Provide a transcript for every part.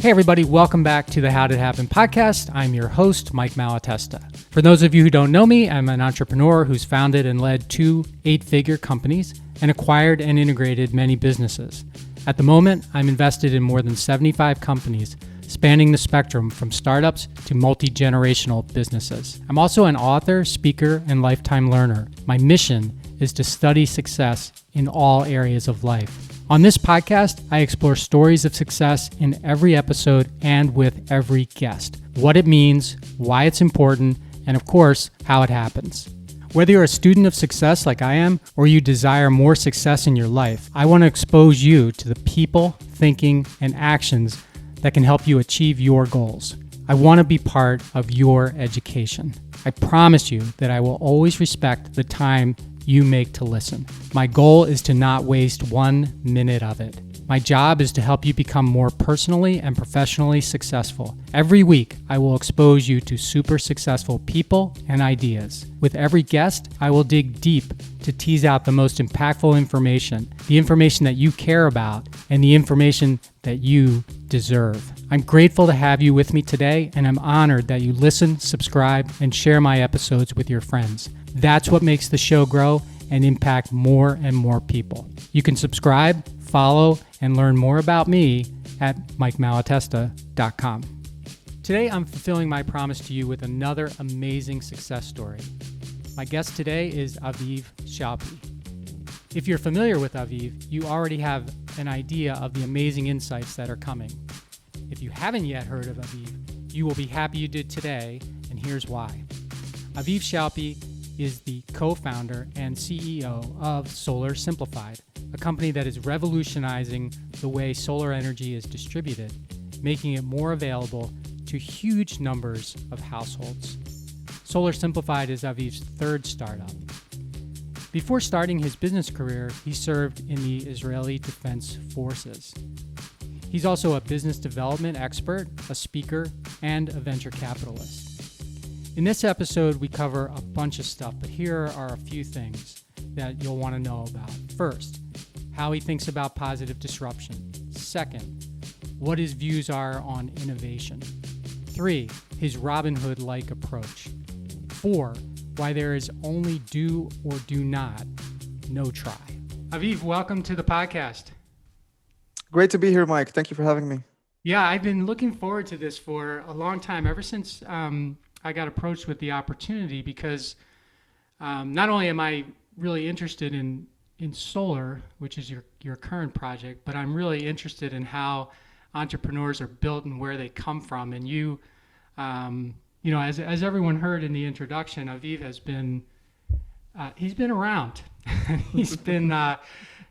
Hey everybody, welcome back to the How Did It Happen podcast. I'm your host, Mike Malatesta. For those of you who don't know me, I'm an entrepreneur who's founded and led 2 8-figure companies and acquired and integrated many businesses. At the moment, I'm invested in more than 75 companies, spanning the spectrum from startups to multi-generational businesses. I'm also an author, speaker, and lifetime learner. My mission is to study success in all areas of life. On this podcast, I explore stories of success in every episode and with every guest. What it means, why it's important, and of course, how it happens. Whether you're a student of success like I am, or you desire more success in your life, I want to expose you to the people, thinking, and actions that can help you achieve your goals. I want to be part of your education. I promise you that I will always respect the time you make to listen. My goal is to not waste 1 minute of it. My job is to help you become more personally and professionally successful. Every week, I will expose you to super successful people and ideas. With every guest, I will dig deep to tease out the most impactful information, the information that you care about, and the information that you deserve. I'm grateful to have you with me today, and I'm honored that you listen, subscribe, and share my episodes with your friends. That's what makes the show grow and impact more and more people. You can subscribe, follow, and learn more about me at MikeMalatesta.com. Today, I'm fulfilling my promise to you with another amazing success story. My guest today is Aviv Shalgi. If you're familiar with Aviv, you already have an idea of the amazing insights that are coming. If you haven't yet heard of Aviv, you will be happy you did today, and here's why. Aviv Shalgi is the co-founder and CEO of Solar Simplified, a company that is revolutionizing the way solar energy is distributed, making it more available to huge numbers of households. Solar Simplified is Aviv's 3rd startup. Before starting his business career, he served in the Israeli Defense Forces. He's also a business development expert, a speaker, and a venture capitalist. In this episode, we cover a bunch of stuff, but here are a few things that you'll want to know about. First, how he thinks about positive disruption. Second, what his views are on innovation. 3, his Robin Hood-like approach. 4, why there is only do or do not, no try. Aviv, welcome to the podcast. Great to be here, Mike. Thank you for having me. Yeah, I've been looking forward to this for a long time, ever since I got approached with the opportunity, because not only am I really interested in solar, which is your current project, but I'm really interested in how entrepreneurs are built and where they come from. And you know, as everyone heard in the introduction, Aviv has been he's been around. he's been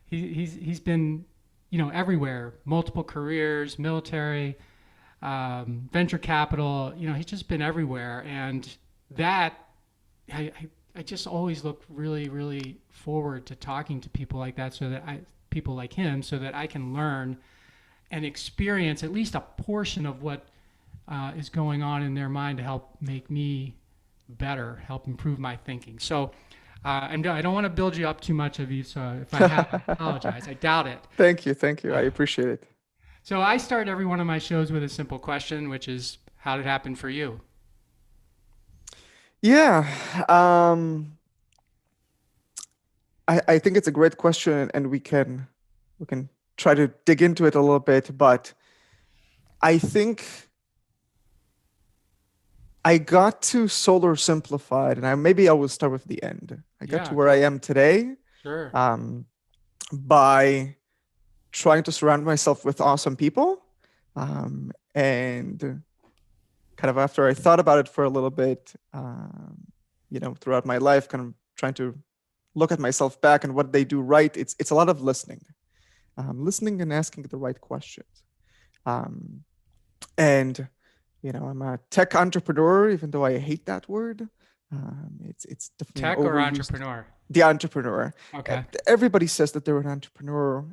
he's been, you know, everywhere, multiple careers, military, venture capital, you know, he's just been everywhere. And that, I just always look really, really forward to talking to people like that, people like him, so that I can learn and experience at least a portion of what is going on in their mind to help make me better, help improve my thinking. So I don't want to build you up too much, Aviv, so if I have to apologize. I doubt it. Thank you. I appreciate it. So I start every one of my shows with a simple question, which is, how did it happen for you? Yeah. I think it's a great question, and we can try to dig into it a little bit, but I think I got to Solar Simplified, and maybe I will start with the end. I got to where I am today. Sure. By trying to surround myself with awesome people. And kind of after I thought about it for a little bit, you know, throughout my life, kind of trying to look at myself back and what they do right, it's a lot of listening. Listening and asking the right questions. And, you know, I'm a tech entrepreneur, even though I hate that word. It's definitely tech or entrepreneur? The entrepreneur. Okay. Everybody says that they're an entrepreneur.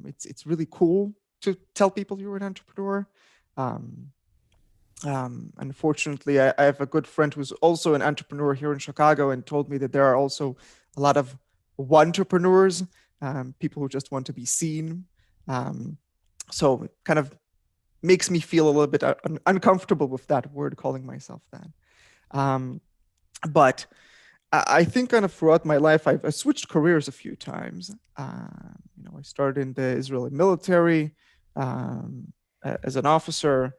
It's really cool to tell people you're an entrepreneur. Unfortunately, I have a good friend who's also an entrepreneur here in Chicago, and told me that there are also a lot of entrepreneurs, people who just want to be seen. So kind of makes me feel a little bit uncomfortable with that word, calling myself that. Um, but I think kind of throughout my life, I switched careers a few times. I started in the Israeli military as an officer,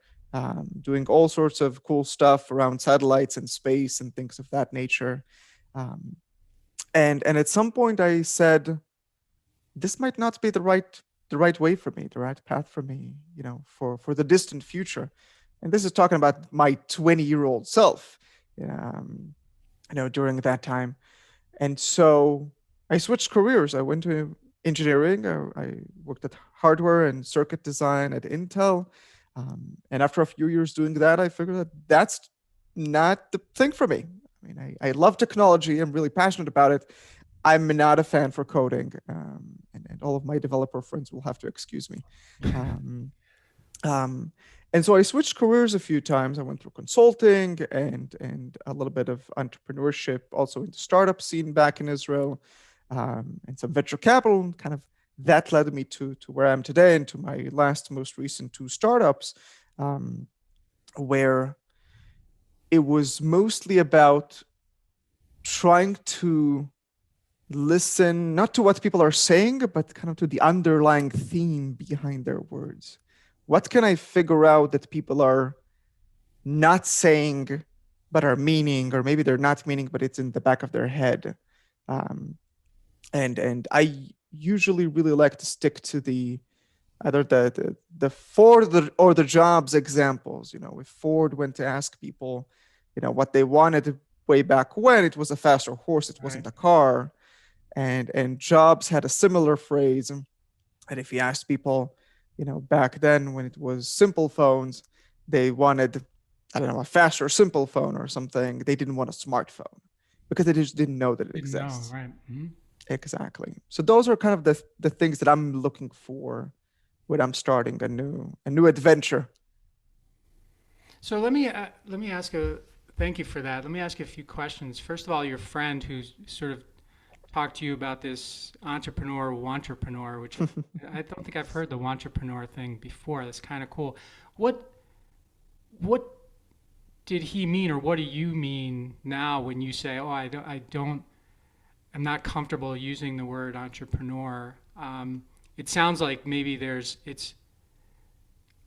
doing all sorts of cool stuff around satellites and space and things of that nature. Um, and at some point, I said, this might not be the right way for me, the right path for me, for the distant future. And this is talking about my 20-year-old self, during that time. And so I switched careers. I went to engineering. I worked at hardware and circuit design at Intel. And after a few years doing that, I figured that that's not the thing for me. I mean, I love technology. I'm really passionate about it. I'm not a fan for coding. And all of my developer friends will have to excuse me. Um, um, and so I switched careers a few times. I went through consulting and a little bit of entrepreneurship, also in the startup scene back in Israel, and some venture capital. Kind of that led me to where I am today and to my most recent two startups, where it was mostly about trying to listen not to what people are saying, but kind of to the underlying theme behind their words. What can I figure out that people are not saying but are meaning, or maybe they're not meaning but it's in the back of their head? Um, and I usually really like to stick to either the Ford or the Jobs examples. If Ford went to ask people, what they wanted way back when, it was a faster horse, it wasn't a car. And Jobs had a similar phrase. And if you asked people, back then when it was simple phones, they wanted, I don't know, a faster simple phone or something. They didn't want a smartphone because they just didn't know that it exists. Right. Mm-hmm. Exactly. So those are kind of the things that I'm looking for when I'm starting a new adventure. So let me ask thank you for that. Let me ask you a few questions. First of all, your friend who's sort of talked to you about this entrepreneur, which I don't think I've heard the entrepreneur thing before. That's kind of cool. What did he mean, or what do you mean now when you say, "Oh, I'm not comfortable using the word entrepreneur"? It sounds like maybe it's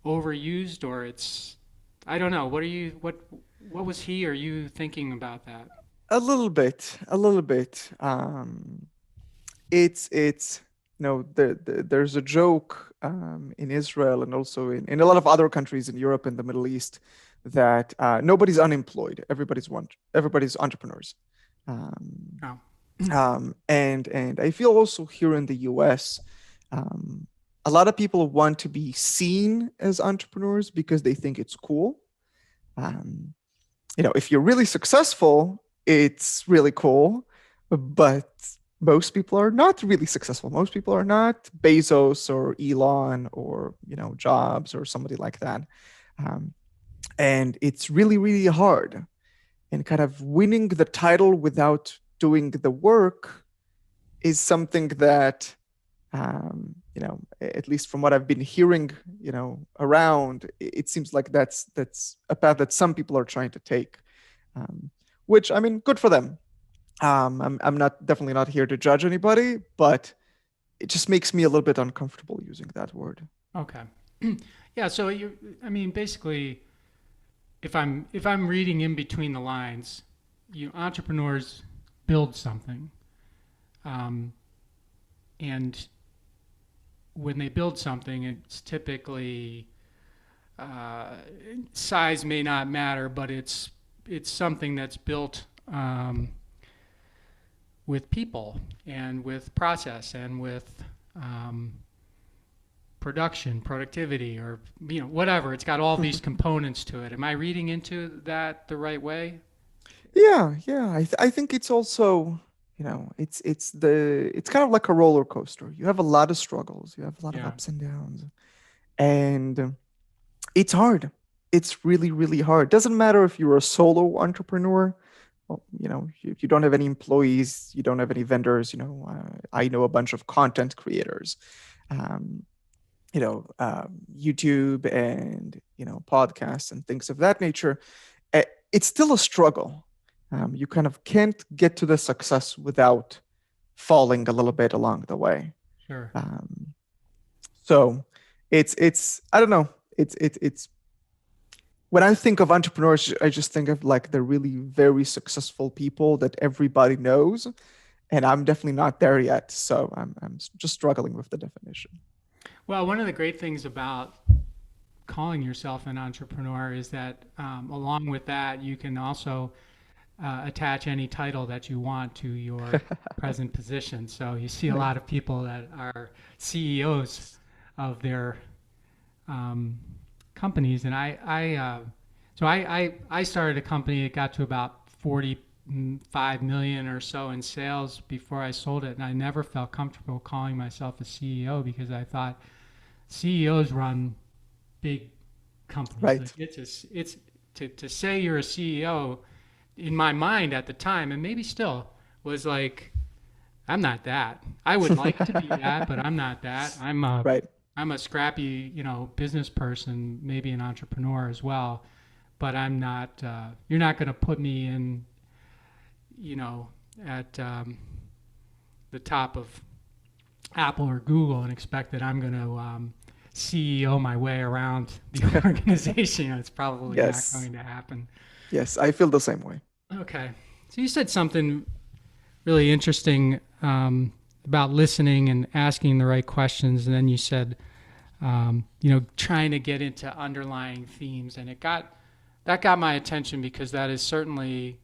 overused, or I don't know. What was he or you thinking about that? A little bit, a little bit. It's there's a joke in Israel and also in a lot of other countries in Europe and the Middle East that nobody's unemployed. Everybody's entrepreneurs. Oh. And I feel also here in the US, a lot of people want to be seen as entrepreneurs because they think it's cool. If you're really successful, it's really cool, but most people are not really successful. Most people are not Bezos or Elon or Jobs or somebody like that, and it's really, really hard. And kind of winning the title without doing the work is something that, at least from what I've been hearing, around, it seems like that's a path that some people are trying to take, which, I mean, good for them. I'm definitely not here to judge anybody, but it just makes me a little bit uncomfortable using that word. Okay. Yeah. So basically, if I'm reading in between the lines, entrepreneurs build something, and when they build something, it's typically size may not matter, but it's something that's built with people and with process and with productivity, or whatever. It's got all these components to it. Am I reading into that the right way? Yeah. I think it's also, it's kind of like a roller coaster. You have a lot of struggles, you have a lot of Yeah. ups and downs, and it's hard. It's really, really hard. Doesn't matter if you're a solo entrepreneur. Well, you don't have any employees, you don't have any vendors. I know a bunch of content creators. Um, YouTube and podcasts and things of that nature, it's still a struggle. You kind of can't get to the success without falling a little bit along the way. Sure. So it's I don't know. It's when I think of entrepreneurs, I just think of like the really very successful people that everybody knows, and I'm definitely not there yet. So I'm just struggling with the definition. Well, one of the great things about calling yourself an entrepreneur is that along with that, you can also attach any title that you want to your present position. So you see a Right. lot of people that are CEOs of their um, companies, and I started a company that got to about 45 million or so in sales before I sold it, and I never felt comfortable calling myself a CEO because I thought CEOs run big companies. Like Right. it's to say you're a CEO in my mind at the time, and maybe still, was like, I'm not that. I would like to be that, but I'm not that. Right. I'm a scrappy, business person, maybe an entrepreneur as well, but I'm not. You're not going to put me in, you know, at the top of Apple or Google and expect that I'm going to CEO my way around the organization. It's probably not Yes. going to happen. Yes. I feel the same way. Okay. So you said something really interesting about listening and asking the right questions, and then you said, trying to get into underlying themes, and that got my attention because that is certainly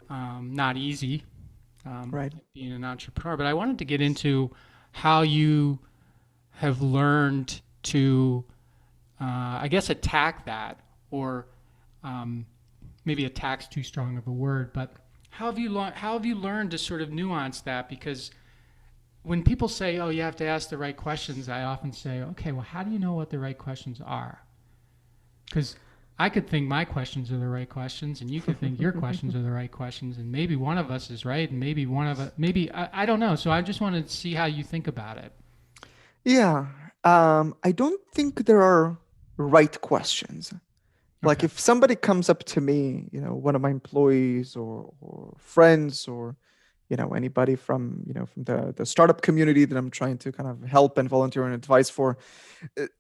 not easy, Right. being an entrepreneur. But I wanted to get into how you have learned to, I guess, attack that, or um, maybe attack's too strong of a word, but how have you learned to sort of nuance that? Because when people say, "Oh, you have to ask the right questions," I often say, "Okay, well, how do you know what the right questions are?" Because I could think my questions are the right questions, and you could think your questions are the right questions, and maybe one of us is right, and maybe one of us, maybe I don't know. So I just wanted to see how you think about it. Yeah. I don't think there are right questions. Like Okay. if somebody comes up to me, one of my employees or friends or, anybody from the startup community that I'm trying to kind of help and volunteer and advice for,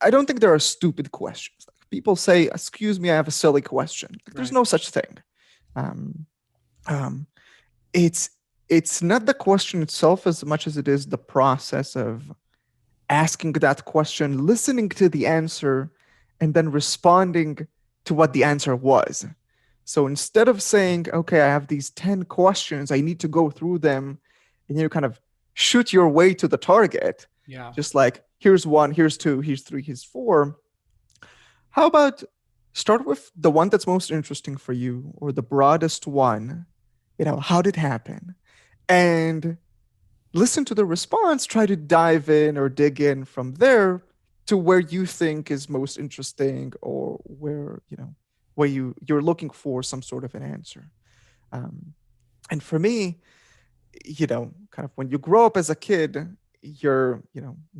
I don't think there are stupid questions. Like people say, "Excuse me, I have a silly question." Like, there's Right. no such thing. Um, um, it's it's not the question itself as much as it is the process of asking that question, listening to the answer, and then responding to what the answer was. So instead of saying, "Okay, I have these 10 questions, I need to go through them," and you kind of shoot your way to the target, Yeah. just like, "Here's one, here's two, here's three, here's four." How about start with the one that's most interesting for you or the broadest one? How did it happen? And listen to the response, try to dive in or dig in from there to where you think is most interesting or where you're looking for some sort of an answer. Um, and for me, kind of when you grow up as a kid, you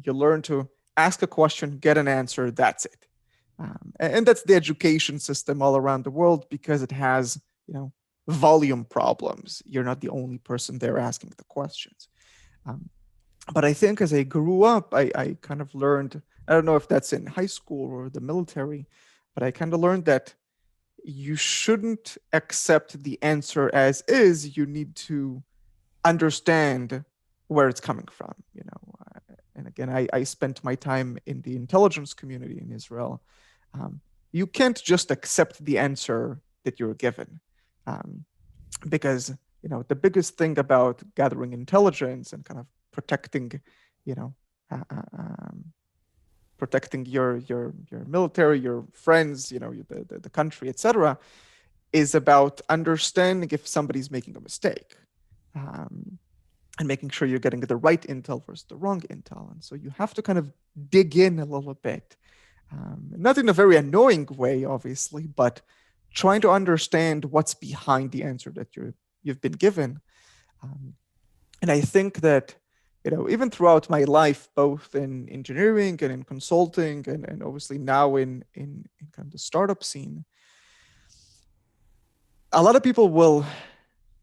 learn to ask a question, get an answer, that's it. And that's the education system all around the world because it has, volume problems. You're not the only person there asking the questions. Um, but I think as I grew up, I kind of learned, I don't know if that's in high school or the military, but I kind of learned that you shouldn't accept the answer as is. You need to understand where it's coming from. And again, I spent my time in the intelligence community in Israel. Um, you can't just accept the answer that you're given. Um, because the biggest thing about gathering intelligence and kind of protecting you know uh, uh, um, protecting your military, your friends, the country, etc., is about understanding if somebody's making a mistake, um, and making sure you're getting the right intel versus the wrong intel. And so you have to kind of dig in a little bit, not in a very annoying way, obviously, but trying to understand what's behind the answer that you've been given. Um, and I think that even throughout my life, both in engineering and in consulting, and obviously now in kind of the startup scene, a lot of people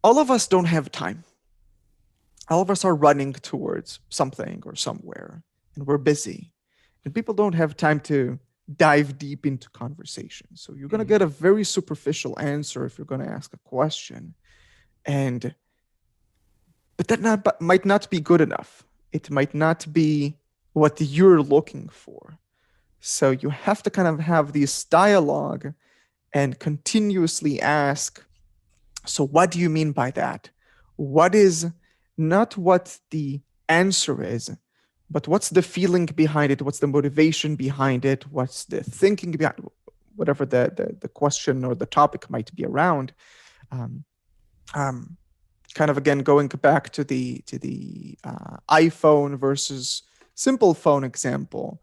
all of us don't have time. All of us are running towards something or somewhere, and we're busy. And people don't have time to dive deep into conversation. So you're going to get a very superficial answer if you're going to ask a question. But that might not be good enough. It might not be what you're looking for. So you have to kind of have this dialogue and continuously ask, so what do you mean by that? What is not what the answer is, but what's the feeling behind it? What's the motivation behind it? What's the thinking behind whatever the question or the topic might be around? Kind of again going back to the iPhone versus simple phone example.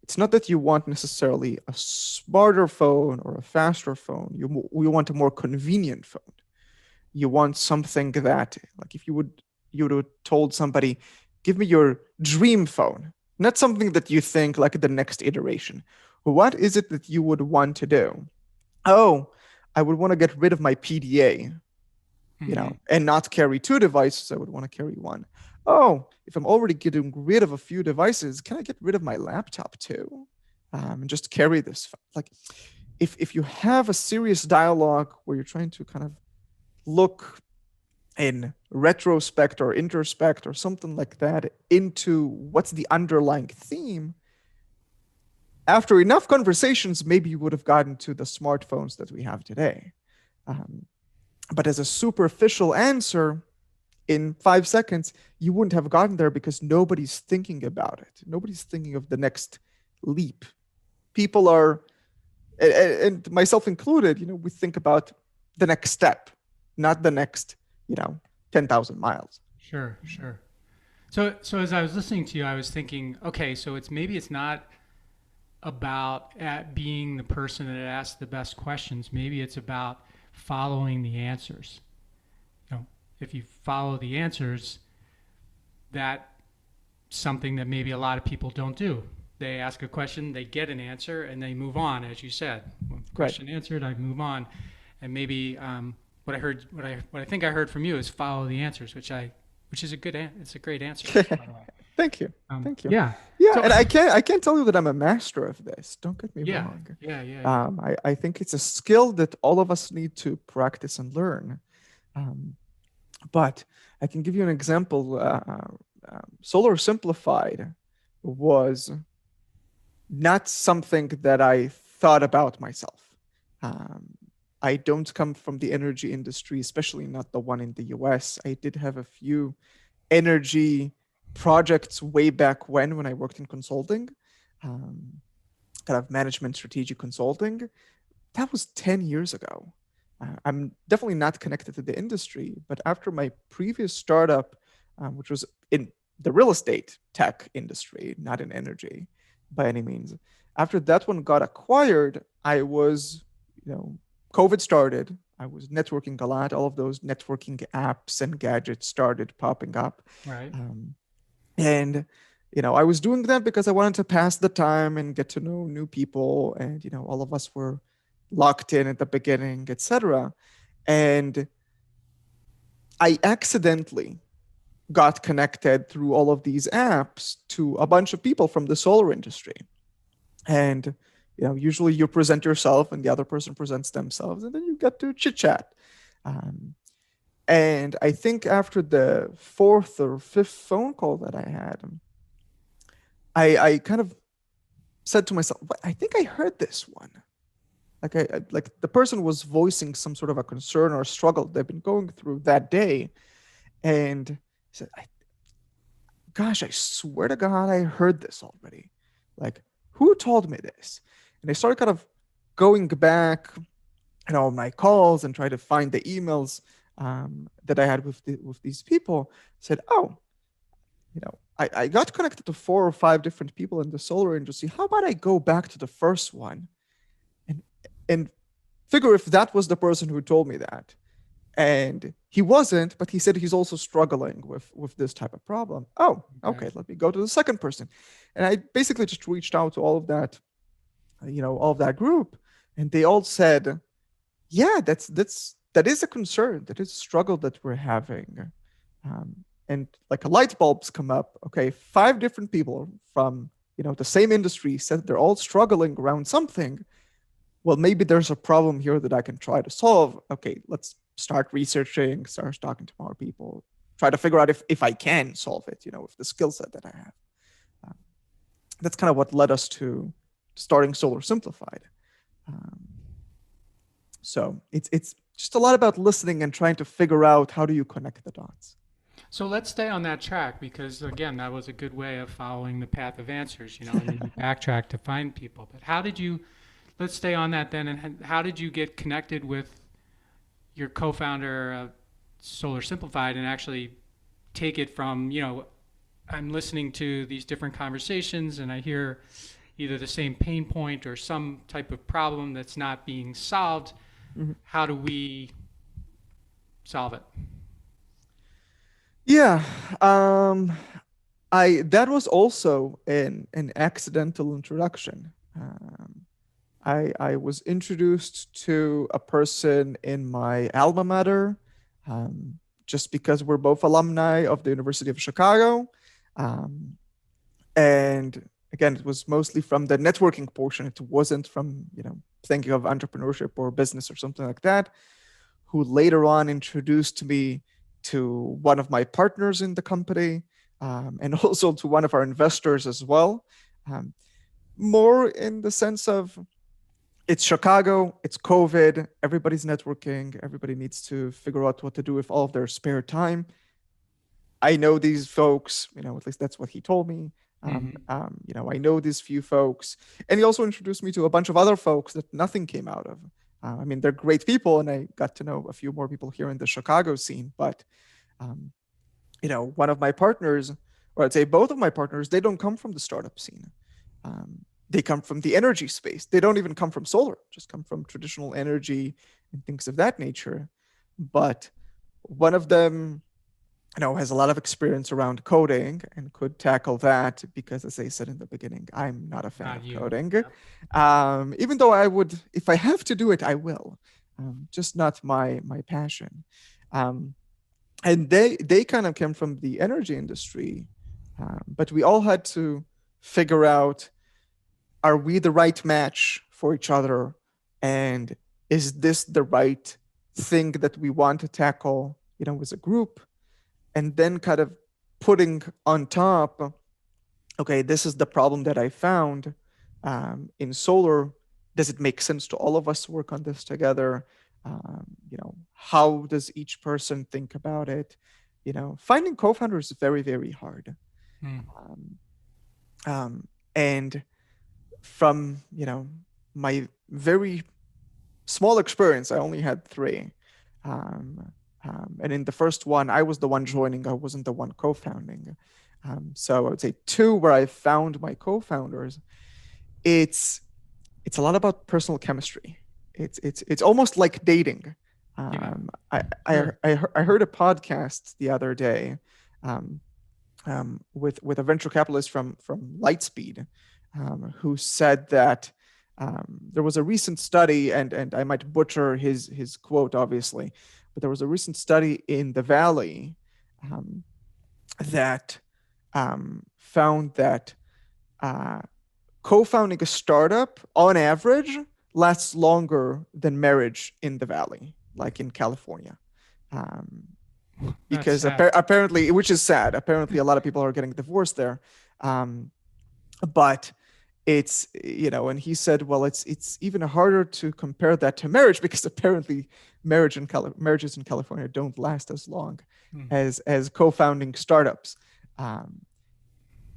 It's not that you want necessarily a smarter phone or a faster phone. You want a more convenient phone. You want something that, like, if you would have told somebody, give me your dream phone, not something that you think like the next iteration. What is it that you would want to do? Oh, I would want to get rid of my PDA, and not carry two devices. I would want to carry one. Oh, if I'm already getting rid of a few devices, can I get rid of my laptop too? And just carry this. Like, if you have a serious dialogue where you're trying to kind of look in retrospect or introspect or something like that into what's the underlying theme, after enough conversations, maybe you would have gotten to the smartphones that we have today. But as a superficial answer, in 5 seconds, you wouldn't have gotten there because nobody's thinking about it. Nobody's thinking of the next leap. People are, and myself included, we think about the next step, not the next, 10,000 miles. Sure. So as I was listening to you, I was thinking, okay, so maybe it's not about being the person that asks the best questions. Maybe it's about following the answers. If you follow the answers, that's something that maybe a lot of people don't do. They ask a question, they get an answer, and they move on. As you said, question answered, I move on. And maybe what I think I heard from you is follow the answers, which is it's a great answer. By the way. Thank you. Thank you. Yeah. So, and I can't tell you that I'm a master of this. Don't get me wrong. Yeah. I think it's a skill that all of us need to practice and learn. But I can give you an example. Solar Simplified was not something that I thought about myself. I don't come from the energy industry, especially not the one in the US. I did have a few energy projects way back when I worked in consulting, kind of management strategic consulting. That was 10 years ago. I'm definitely not connected to the industry, but after my previous startup, which was in the real estate tech industry, not in energy by any means, after that one got acquired, I was, COVID started. I was networking a lot. All of those networking apps and gadgets started popping up. Right. And, I was doing that because I wanted to pass the time and get to know new people. And, all of us were locked in at the beginning, etc. And I accidentally got connected through all of these apps to a bunch of people from the solar industry. And, usually you present yourself and the other person presents themselves, and then you get to chit chat. And I think after the 4th or 5th phone call that I had, I kind of said to myself, I think I heard this one. Like the person was voicing some sort of a concern or a struggle they've been going through that day. And I said, gosh, I swear to God, I heard this already. Like, who told me this? And I started kind of going back, my calls and try to find the emails that I had with these people. I said, I got connected to 4 or 5 different people in the solar industry. How about I go back to the first one and figure if that was the person who told me that, and He wasn't, but he said he's also struggling with this type of problem. Oh, okay, let me go to the second person. And I basically just reached out to all of that, all of that group, and they all said, yeah, that is a concern, that is a struggle that we're having. And like a light bulbs come up. Okay, 5 different people from the same industry said they're all struggling around something. Well, maybe there's a problem here that I can try to solve. Okay, let's start researching, start talking to more people, try to figure out if I can solve it, with the skill set that I have. That's kind of what led us to starting Solar Simplified. So it's just a lot about listening and trying to figure out how do you connect the dots. So let's stay on that track because, again, that was a good way of following the path of answers, and then you backtrack to find people. But let's stay on that then, and how did you get connected with your co-founder of Solar Simplified and actually take it from, I'm listening to these different conversations and I hear either the same pain point or some type of problem that's not being solved. Mm-hmm. How do we solve it? Yeah, that was also an accidental introduction. I was introduced to a person in my alma mater, just because we're both alumni of the University of Chicago, and again, it was mostly from the networking portion. It wasn't from thinking of entrepreneurship or business or something like that. Who later on introduced me to one of my partners in the company, and also to one of our investors as well. More in the sense of it's Chicago, it's COVID, everybody's networking, everybody needs to figure out what to do with all of their spare time. I know these folks, at least that's what he told me. I know these few folks. And he also introduced me to a bunch of other folks that nothing came out of. They're great people, and I got to know a few more people here in the Chicago scene. But, one of my partners, or I'd say both of my partners, they don't come from the startup scene. They come from the energy space. They don't even come from solar, just come from traditional energy and things of that nature. But one of them, has a lot of experience around coding and could tackle that because, as I said in the beginning, I'm not a fan of coding. Yeah. Even though I would, if I have to do it, I will. Just not my passion. And they kind of came from the energy industry, but we all had to figure out, are we the right match for each other? And is this the right thing that we want to tackle, as a group? And then kind of putting on top, okay, this is the problem that I found in solar. Does it make sense to all of us to work on this together? How does each person think about it? Finding co-founders is very, very hard. And from, my very small experience, I only had 3. And in the first one, I was the one joining. I wasn't the one co-founding. So I would say 2 where I found my co-founders. It's a lot about personal chemistry. It's almost like dating. I heard a podcast the other day with a venture capitalist from Lightspeed, who said that there was a recent study, and I might butcher his quote, obviously, but there was a recent study in the Valley that found that co-founding a startup, on average, lasts longer than marriage in the Valley, like in California. Because apparently, which is sad, apparently a lot of people are getting divorced there. But it's, and he said, well, it's even harder to compare that to marriage because apparently marriages in California don't last as long as co-founding startups.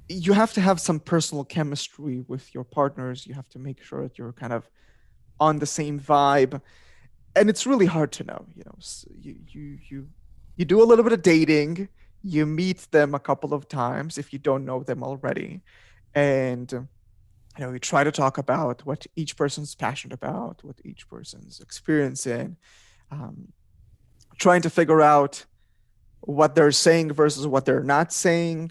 You have to have some personal chemistry with your partners. You have to make sure that you're kind of on the same vibe, and it's really hard to know. You do a little bit of dating. You meet them a couple of times if you don't know them already, and we try to talk about what each person's passionate about, what each person's experiencing. trying to figure out what they're saying versus what they're not saying,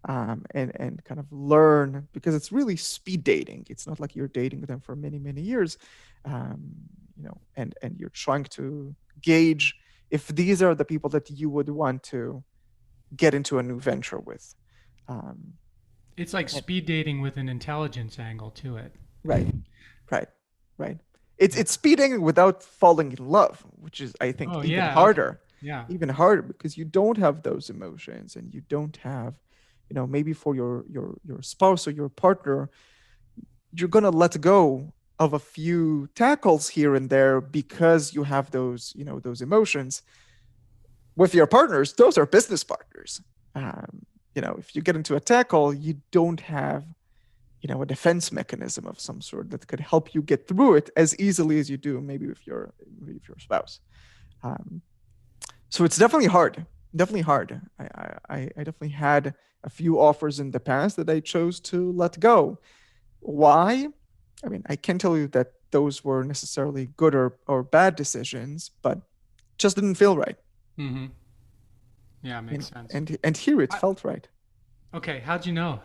and kind of learn, because it's really speed dating. It's not like you're dating them for many, many years, and you're trying to gauge if these are the people that you would want to get into a new venture with. Um, It's like and, speed dating with an intelligence angle to it. right, right, right. It's Yeah. it's speeding without falling in love, which is, I think, Oh even yeah. Okay. harder, Yeah. because you don't have those emotions, and you don't have, maybe for your spouse or your partner, you're gonna let go of a few tackles here and there because you have those emotions. With your partners, those are business partners. If you get into a tackle, you don't have a defense mechanism of some sort that could help you get through it as easily as you do maybe with your spouse. Um, so it's definitely hard. Definitely hard. I definitely had a few offers in the past that I chose to let go. Why? I mean, I can't tell you that those were necessarily good or bad decisions, but just didn't feel right. Mm-hmm. Yeah, makes sense. And here it I, felt right. okay. How'd you know?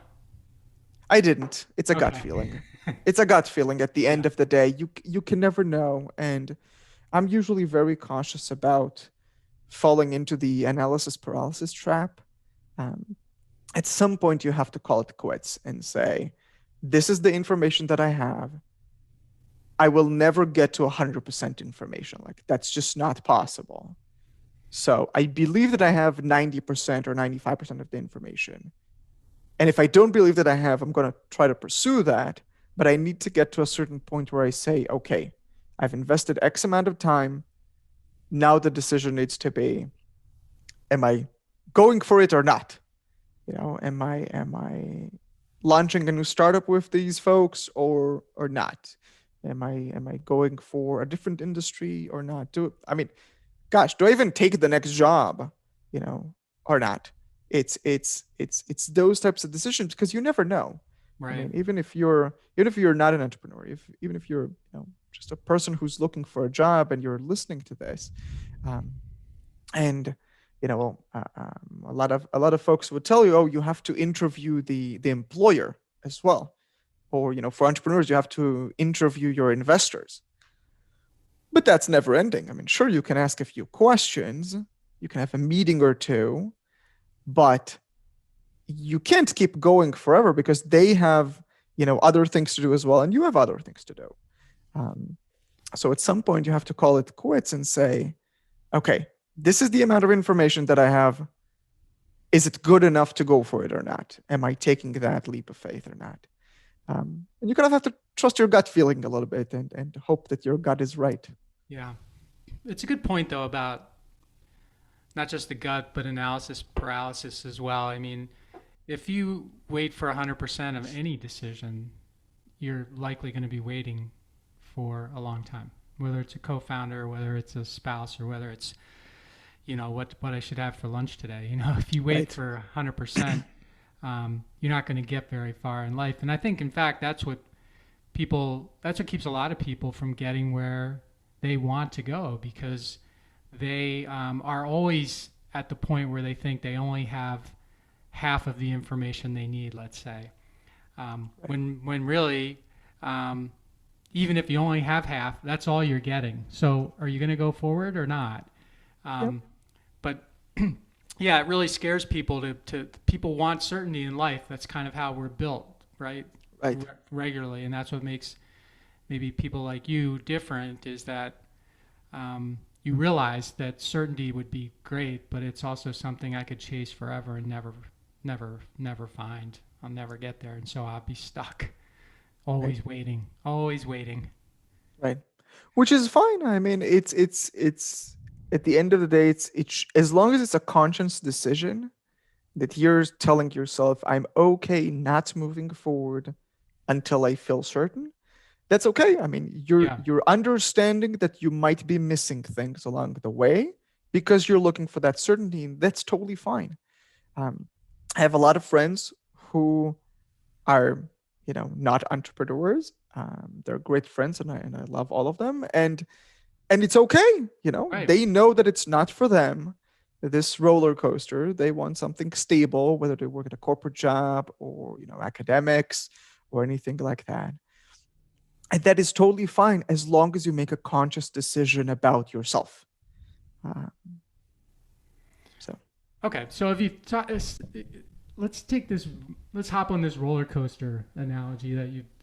I didn't. It's a gut Okay. feeling. It's a gut feeling at the Yeah. end of the day. You can never know, and I'm usually very cautious about falling into the analysis paralysis trap. Um, at some point, you have to call it quits and say, "This is the information that I have. I will never get to 100% information. Like that's just not possible. So I believe that I have 90% or 95% of the information. And if I don't believe that I have, I'm going to try to pursue that. But I need to get to a certain point where I say, okay, I've invested X amount of time. Now the decision needs to be, am I going for it or not? Am I launching a new startup with these folks or not? Am I going for a different industry or not? I mean, gosh, do I even take the next job, or not? It's those types of decisions, because you never know. I Right. mean, even if you're not an entrepreneur, even if you're just a person who's looking for a job and you're listening to this, um, and a lot of folks would tell you, oh, you have to interview the employer as well, or for entrepreneurs, you have to interview your investors. But that's never ending. I mean, sure, you can ask a few questions, you can have a meeting or two, but you can't keep going forever, because they have, other things to do as well, and you have other things to do. Um, so at some point, you have to call it quits and say, okay, this is the amount of information that I have. Is it good enough to go for it or not? Am I taking that leap of faith or not? And you kind of have to trust your gut feeling a little bit, and hope that your gut is right. Yeah. It's a good point though about not just the gut, but analysis paralysis as well. I mean, if you wait for 100% of any decision, you're likely going to be waiting for a long time. Whether it's a co-founder, whether it's a spouse, or whether it's what I should have for lunch today. If you wait Right. for 100%, you're not going to get very far in life. And I think, in fact, that's what keeps a lot of people from getting where they want to go, because they are always at the point where they think they only have half of the information they need, let's say. Right. When really, even if you only have half, that's all you're getting. So are you going to go forward or not? Yep. But yeah, it really scares people to people want certainty in life. That's kind of how we're built, right? Right. Regularly, and that's what makes maybe people like you different, is that you realize that certainty would be great, but it's also something I could chase forever and never find. I'll never get there, and so I'll be stuck, Right. always waiting. Right. Which is fine. I mean, it's at the end of the day, it's as long as it's a conscious decision that you're telling yourself, I'm okay not moving forward until I feel certain. That's okay. I mean, you're Yeah, you're understanding that you might be missing things along the way because you're looking for that certainty, and that's totally fine. Um, I have a lot of friends who are, not entrepreneurs. They're great friends, and I love all of them. And And it's okay, Right. they know that it's not for them, this roller coaster. They want something stable, whether they work at a corporate job or, academics or anything like that. And that is totally fine as long as you make a conscious decision about yourself. Uh, so, Okay. So if you let's take this, let's hop on this roller coaster analogy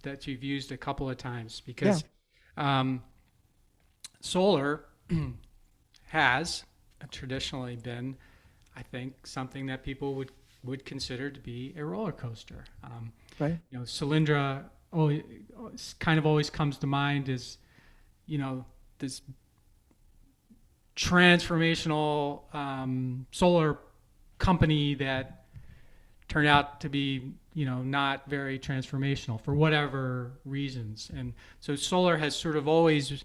that you've used a couple of times, yeah, because solar has traditionally been, I think, something that people would consider to be a roller coaster. right. Solyndra always, kind of always comes to mind as, this transformational solar company that turned out to be, not very transformational for whatever reasons. And so solar has sort of always,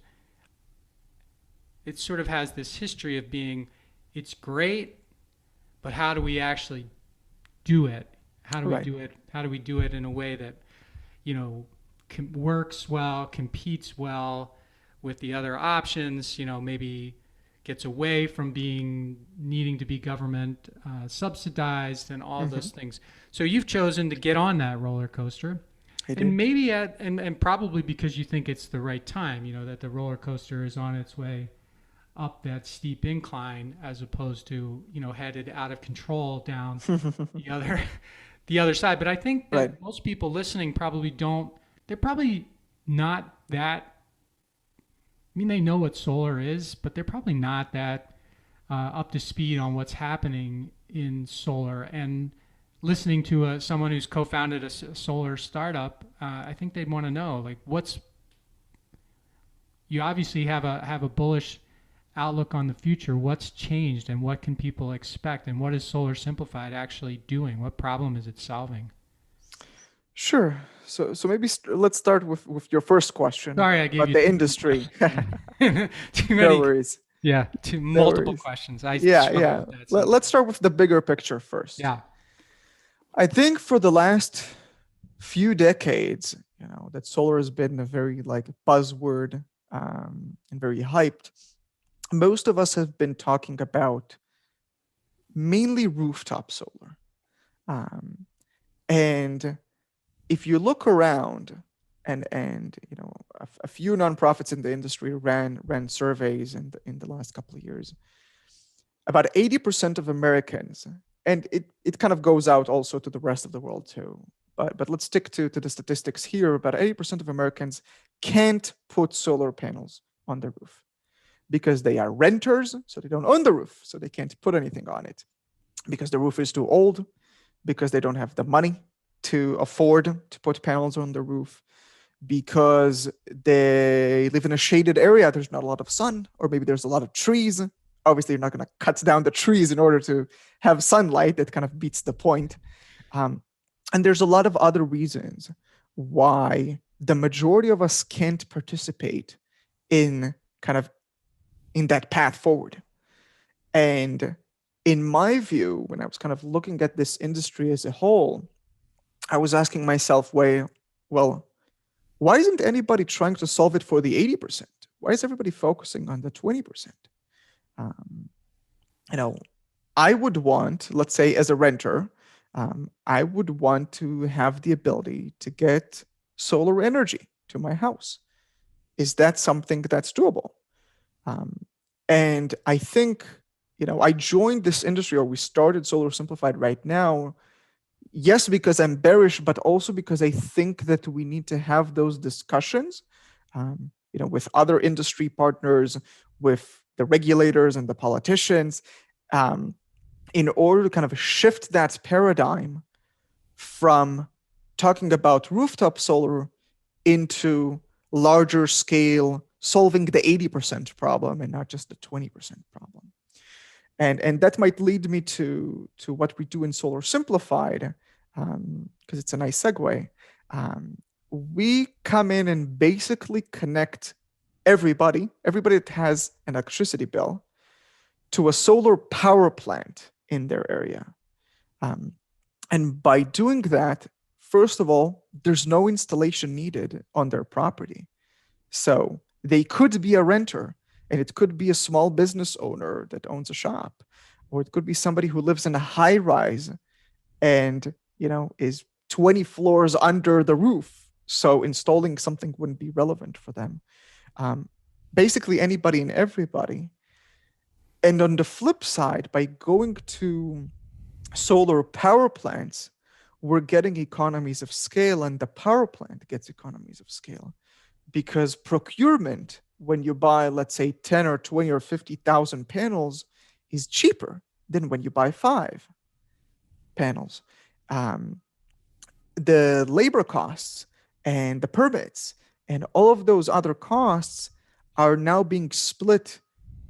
it sort of has this history of being, it's great, but how do we actually do it? How do we Right. do it? How do we do it in a way that, works well, competes well with the other options, maybe gets away from needing to be government subsidized and all those things. So you've chosen to get on that roller coaster, I and did. maybe and probably because you think it's the right time, that the roller coaster is on its way up that steep incline, as opposed to, headed out of control down the other the other side. But I think Right. that most people listening probably don't. They're probably not that. I mean, they know what solar is, but they're probably not that up to speed on what's happening in solar. And listening to someone who's co-founded a solar startup, I think they'd want to know, like, you obviously have a bullish outlook on the future. What's changed, and what can people expect, and what is Solar Simplified actually doing? What problem is it solving? Sure. So maybe let's start with your first question Sorry, I gave about you the too many industry. questions. Too No many. worries. Yeah, No multiple worries. questions. I Yeah, struggle yeah. with that Let's sometimes. start with the bigger picture first. Yeah. I think for the last few decades, that solar has been a very like buzzword, and very hyped. Most of us have been talking about mainly rooftop solar. Um, and if you look around, and a few nonprofits in the industry ran surveys in the last couple of years, about 80% of Americans, and it kind of goes out also to the rest of the world too. But let's stick to the statistics here. About 80% of Americans can't put solar panels on their roof because they are renters, so they don't own the roof, so they can't put anything on it, because the roof is too old, because they don't have the money to afford to put panels on the roof, because they live in a shaded area. There's not a lot of sun, or maybe there's a lot of trees. Obviously, you're not going to cut down the trees in order to have sunlight. That kind of beats the point. And there's a lot of other reasons why the majority of us can't participate in kind of in that path forward. And in my view, when I was kind of looking at this industry as a whole, I was asking myself, well, why isn't anybody trying to solve it for the 80%? Why is everybody focusing on the 20%? Um, you know, I would want, let's say as a renter, I would want to have the ability to get solar energy to my house. Is that something that's doable? Um, and I think, I joined this industry, or we started Solar Simplified right now, yes, because I'm bearish, but also because I think that we need to have those discussions, with other industry partners, with the regulators and the politicians, um, in order to kind of shift that paradigm from talking about rooftop solar into larger scale, solving the 80% problem and not just the 20% problem. And that might lead me to what we do in Solar Simplified, because it's a nice segue. We come in and basically connect everybody that has an electricity bill, to a solar power plant in their area. And by doing that, first of all, there's no installation needed on their property. So they could be a renter, And it could be a small business owner that owns a shop, or it could be somebody who lives in a high rise and, is 20 floors under the roof. So installing something wouldn't be relevant for them. Basically anybody and everybody. And on the flip side, by going to solar power plants, we're getting economies of scale, and the power plant gets economies of scale because procurement, when you buy, let's say, 10 or 20 or 50,000 panels, is cheaper than when you buy 5 panels. The labor costs and the permits and all of those other costs are now being split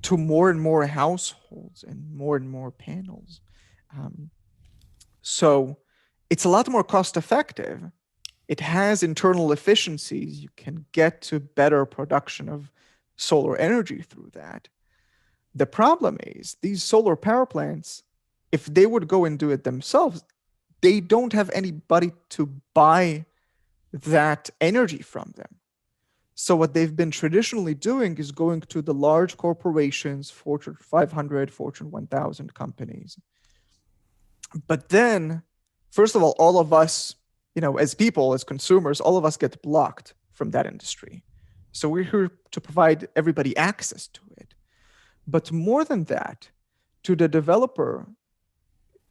to more and more households and more panels. So it's a lot more cost effective. It has internal efficiencies. You can get to better production of solar energy through that. The problem is these solar power plants, if they would go and do it themselves, they don't have anybody to buy that energy from them. So what they've been traditionally doing is going to the large corporations, Fortune 500, Fortune 1000 companies. But then, first of all of us, as people, as consumers, all of us get blocked from that industry. So we're here to provide everybody access to it. But more than that, to the developer,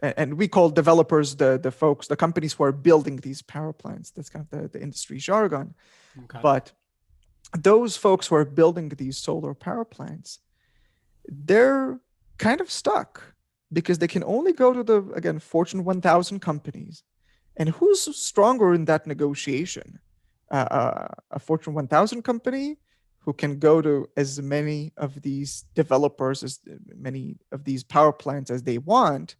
and we call developers the folks, the companies who are building these power plants. That's kind of the industry jargon. Okay. But those folks who are building these solar power plants, they're kind of stuck because they can only go to the, again, Fortune 1000 companies. And who's stronger in that negotiation? A Fortune 1000 company who can go to as many of these developers, as many of these power plants as they want,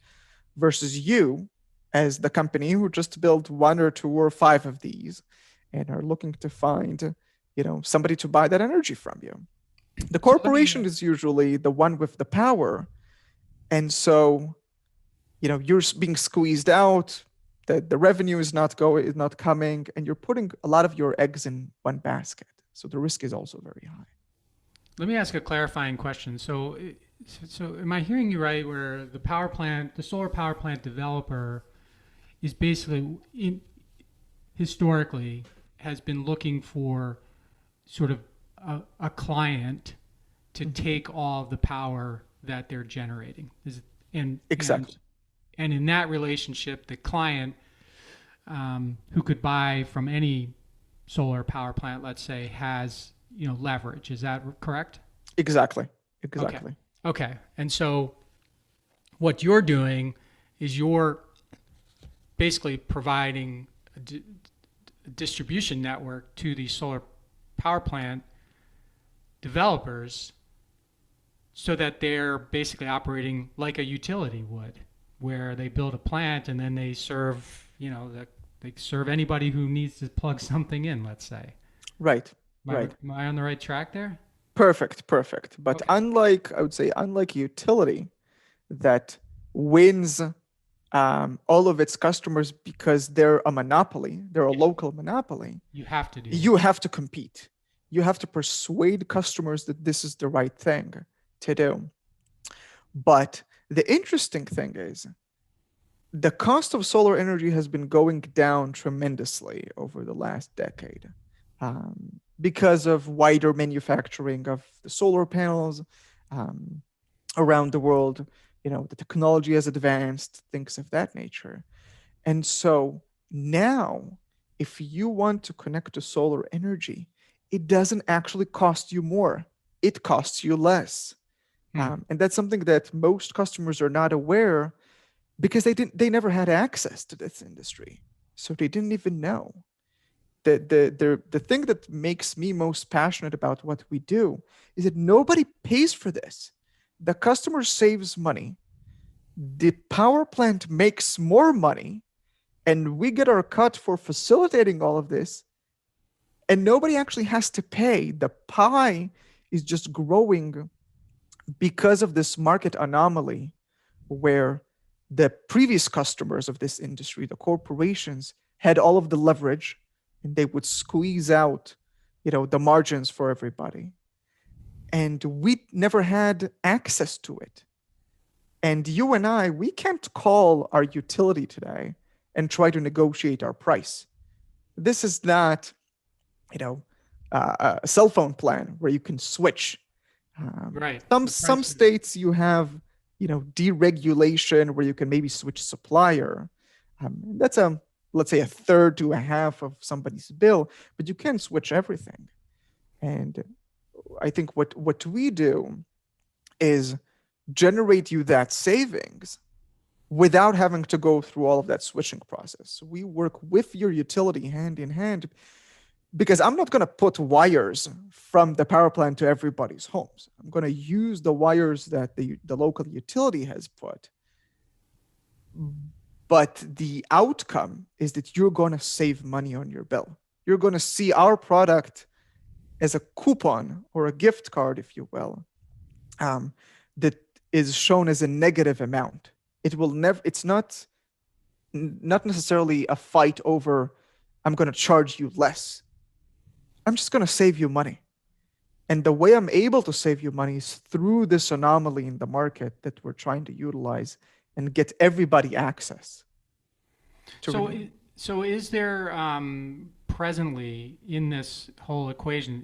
versus you as the company who just built 1 or 2 or 5 of these and are looking to find, somebody to buy that energy from you. The corporation is usually the one with the power. And so, you're being squeezed out, the revenue is not coming, and you're putting a lot of your eggs in one basket. So the risk is also very high. Let me ask a clarifying question. So am I hearing you right, where the solar power plant developer is basically historically has been looking for sort of a client to take all of the power that they're generating? Exactly. And in that relationship, the client who could buy from any solar power plant, let's say, has leverage. Is that correct? Exactly. Okay. And so what you're doing is you're basically providing a distribution network to these solar power plant developers so that they're basically operating like a utility would, where they build a plant and then they serve, they serve anybody who needs to plug something in, let's say. Right. Am I on the right track there? Perfect. But unlike utility that wins all of its customers because they're a monopoly, they're a local monopoly. You have to compete. You have to persuade customers that this is the right thing to do. But the interesting thing is the cost of solar energy has been going down tremendously over the last decade because of wider manufacturing of the solar panels around the world. The technology has advanced, things of that nature. And so now, if you want to connect to solar energy, it doesn't actually cost you more. It costs you less. And that's something that most customers are not aware because they never had access to this industry. So they didn't even know. The thing that makes me most passionate about what we do is that nobody pays for this. The customer saves money. The power plant makes more money, and we get our cut for facilitating all of this. And nobody actually has to pay. The pie is just growing because of this market anomaly where the previous customers of this industry, the corporations, had all of the leverage and they would squeeze out, the margins for everybody. and we never had access to it. And you and I, we can't call our utility today and try to negotiate our price. This is not, a cell phone plan where you can switch. Right. Some states you have, deregulation where you can maybe switch supplier. That's let's say a third to a half of somebody's bill, but you can switch everything. And I think what we do is generate you that savings without having to go through all of that switching process. We work with your utility hand in hand, because I'm not going to put wires from the power plant to everybody's homes. I'm going to use the wires that the local utility has put. But the outcome is that you're going to save money on your bill. You're going to see our product as a coupon or a gift card, if you will, that is shown as a negative amount. It will never. It's not necessarily a fight over, I'm going to charge you less. I'm just going to save you money. And the way I'm able to save you money is through this anomaly in the market that we're trying to utilize and get everybody access to. So is there presently in this whole equation,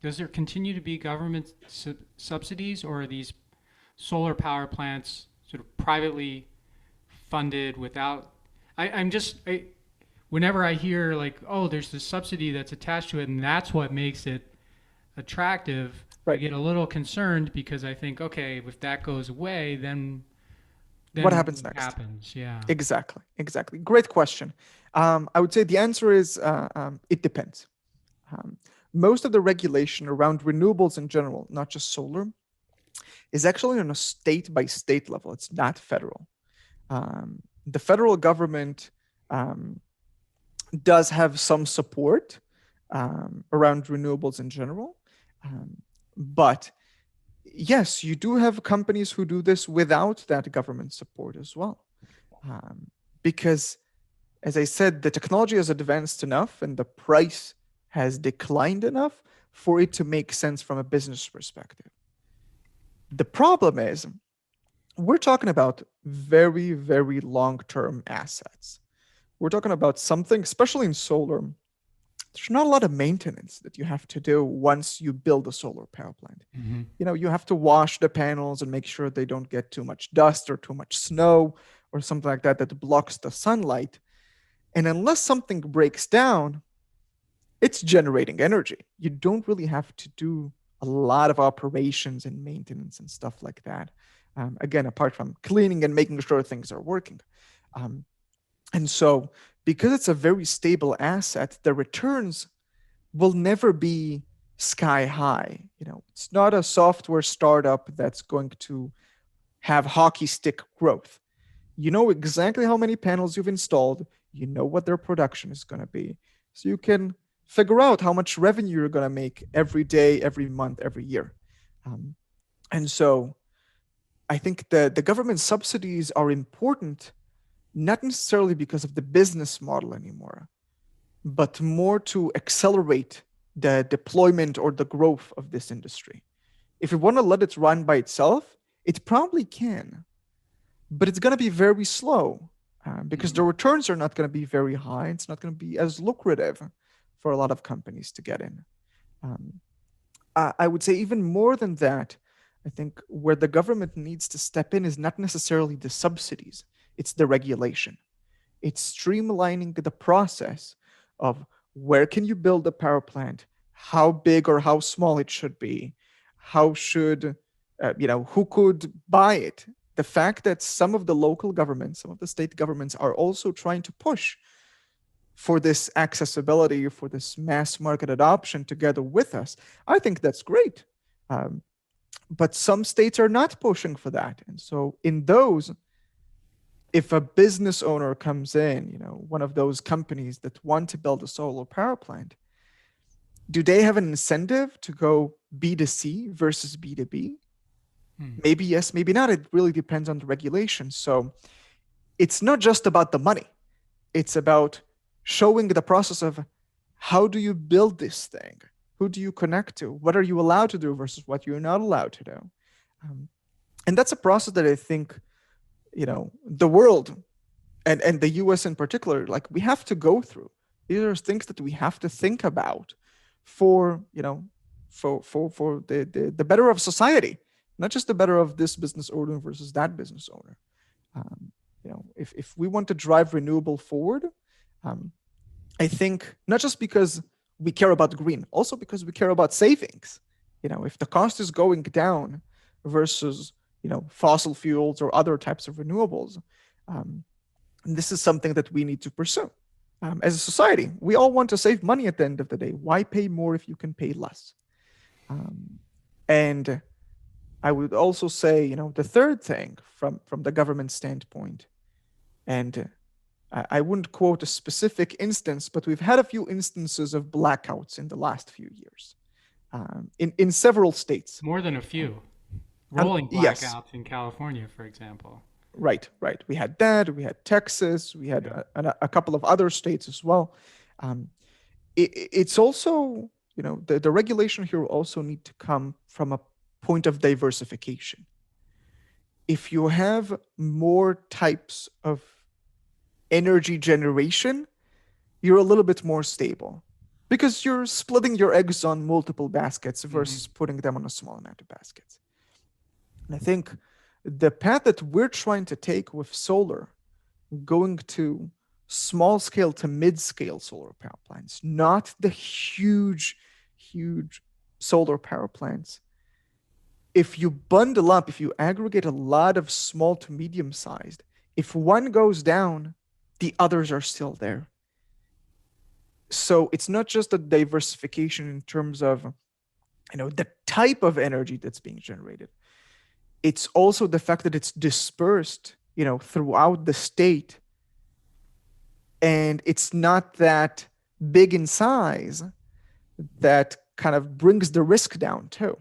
does there continue to be government subsidies, or are these solar power plants sort of privately funded without? Whenever I hear like, oh, there's this subsidy that's attached to it and that's what makes it attractive, right, I get a little concerned, because I think, okay, if that goes away, then what happens next? Yeah. Exactly. Great question. I would say the answer is it depends. Most of the regulation around renewables in general, not just solar, is actually on a state by state level. It's not federal. The federal government does have some support around renewables in general. But yes, you do have companies who do this without that government support as well. Because, as I said, the technology has advanced enough and the price has declined enough for it to make sense from a business perspective. The problem is, we're talking about very, very long-term assets. We're talking about something, especially in solar, there's not a lot of maintenance that you have to do once you build a solar power plant. Mm-hmm. You have to wash the panels and make sure they don't get too much dust or too much snow or something like that that blocks the sunlight. And unless something breaks down, it's generating energy. You don't really have to do a lot of operations and maintenance and stuff like that. Again, apart from cleaning and making sure things are working. And so, because it's a very stable asset, the returns will never be sky high. It's not a software startup that's going to have hockey stick growth. You know exactly how many panels you've installed. You know what their production is going to be. So you can figure out how much revenue you're going to make every day, every month, every year. And so I think the government subsidies are important, not necessarily because of the business model anymore, but more to accelerate the deployment or the growth of this industry. If you want to let it run by itself, it probably can, but it's going to be very slow because the returns are not going to be very high. It's not going to be as lucrative for a lot of companies to get in. I would say even more than that, I think where the government needs to step in is not necessarily the subsidies, it's the regulation. It's streamlining the process of where can you build a power plant, how big or how small it should be, how should, who could buy it. The fact that some of the local governments, some of the state governments are also trying to push for this accessibility, for this mass market adoption together with us, I think that's great. But some states are not pushing for that. And so in those, if a business owner comes in, one of those companies that want to build a solar power plant, do they have an incentive to go B2C versus B2B? Maybe yes, maybe not. It really depends on the regulation. So it's not just about the money. It's about showing the process of how do you build this thing? Who do you connect to? What are you allowed to do versus what you're not allowed to do? And that's a process that I think, the world and the US in particular, like we have to go through. These are things that we have to think about for, for the better of society, not just the better of this business owner versus that business owner. If we want to drive renewable forward, I think not just because we care about green, also because we care about savings. If the cost is going down versus, fossil fuels or other types of renewables, this is something that we need to pursue. As a society, we all want to save money at the end of the day. Why pay more if you can pay less? And I would also say, the third thing from the government standpoint, and I wouldn't quote a specific instance, but we've had a few instances of blackouts in the last few years in several states. More than a few. Rolling blackouts yes. In California, for example. Right. We had that. We had Texas. We had a couple of other states as well. It's also, the regulation here also need to come from a point of diversification. If you have more types of energy generation, you're a little bit more stable because you're splitting your eggs on multiple baskets versus putting them on a small amount of baskets. And I think the path that we're trying to take with solar, going to small scale to mid scale solar power plants, not the huge solar power plants. If you bundle up, if you aggregate a lot of small to medium sized, if one goes down, the others are still there. So it's not just a diversification in terms of, the type of energy that's being generated. It's also the fact that it's dispersed, throughout the state. And it's not that big in size that kind of brings the risk down too.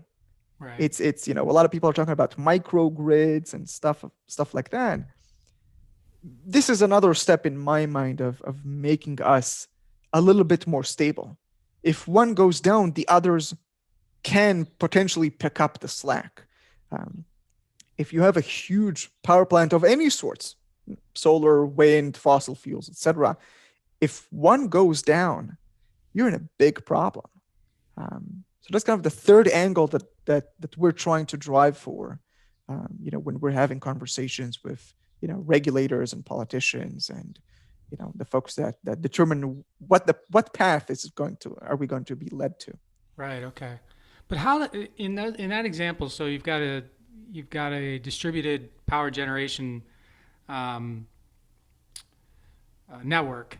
Right. It's a lot of people are talking about microgrids and stuff like that. This is another step in my mind of making us a little bit more stable. If one goes down, the others can potentially pick up the slack. If you have a huge power plant of any sorts, solar, wind, fossil fuels, etc., if one goes down, you're in a big problem. So that's kind of the third angle that we're trying to drive for, when we're having conversations with, regulators and politicians and, the folks that determine what path are we going to be led to. Right. Okay. But how in that example, so you've got a distributed power generation network,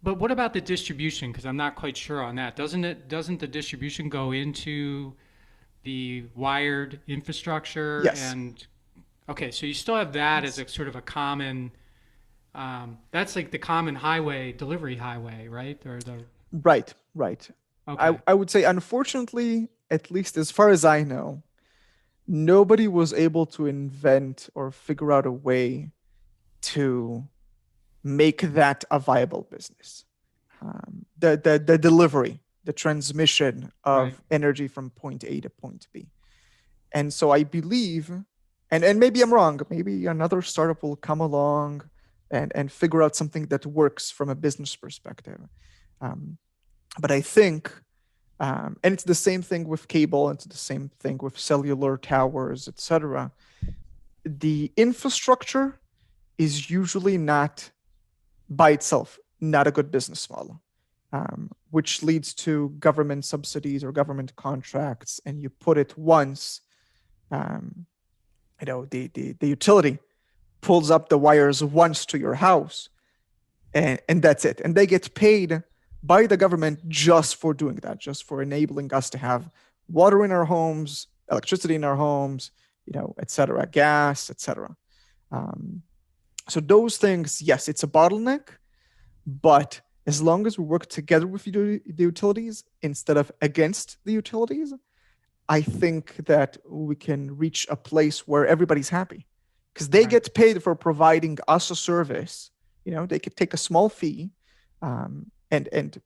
but what about the distribution? Because I'm not quite sure on that. Doesn't the distribution go into the wired infrastructure? Yes. And okay, so you still have that as a sort of a common. That's like the common delivery highway, right? Or the right. Okay. I would say, unfortunately, at least as far as I know, nobody was able to invent or figure out a way to make that a viable business. The delivery, the transmission of energy from point A to point B. And so I believe, and maybe I'm wrong, maybe another startup will come along and figure out something that works from a business perspective. But I think, and it's the same thing with cable, it's the same thing with cellular towers, etc. The infrastructure is usually not by itself, not a good business model, which leads to government subsidies or government contracts. And you put it once, the utility pulls up the wires once to your house, and that's it. And they get paid by the government just for doing that, just for enabling us to have water in our homes, electricity in our homes, et cetera, gas, et cetera. So those things, yes, it's a bottleneck, but as long as we work together with the utilities instead of against the utilities, I think that we can reach a place where everybody's happy because they get paid for providing us a service. They could take a small fee and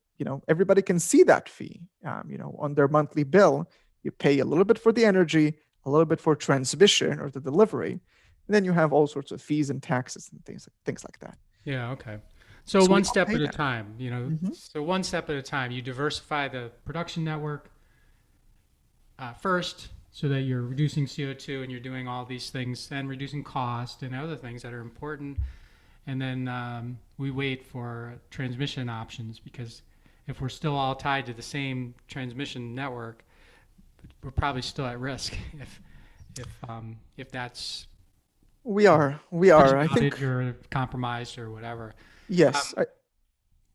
everybody can see that fee, on their monthly bill. You pay a little bit for the energy, a little bit for transmission or the delivery, and then you have all sorts of fees and taxes and things like that. Yeah. Okay. So So we one don't step pay at a that. time, Mhm. so one step at a time, you diversify the production network first so that you're reducing CO2 and you're doing all these things and reducing cost and other things that are important. And then we wait for transmission options because if we're still all tied to the same transmission network, we're probably still at risk if that's We are. an I think outage or compromised or whatever. yes.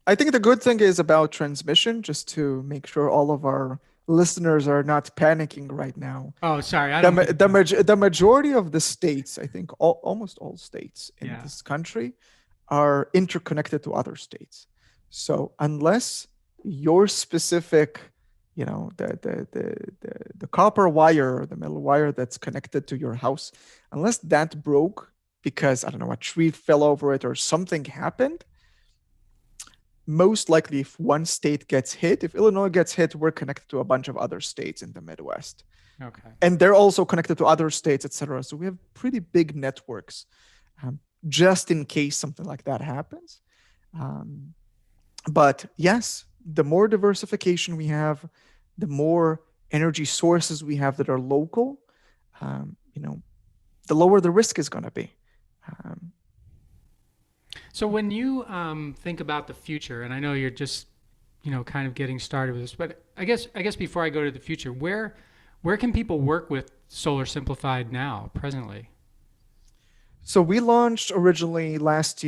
I think the good thing is about transmission, just to make sure all of our listeners are not panicking right now. Oh, sorry, I The, don't ma- mean the, to. maj- the majority of the states, I think almost all states in Yeah. this country, are interconnected to other states. So unless your specific, the copper wire or the metal wire that's connected to your house, unless that broke because, I don't know, a tree fell over it or something happened, most likely if one state gets hit, if Illinois gets hit, we're connected to a bunch of other states in the Midwest. Okay. And they're also connected to other states, etc. So we have pretty big networks, just in case something like that happens. But yes, the more diversification we have, the more energy sources we have that are local, um, you know, the lower the risk is going to be. Um, So when you think about the future, and I know you're just, kind of getting started with this, but I guess before I go to the future, where can people work with Solar Simplified now, presently? So we launched originally last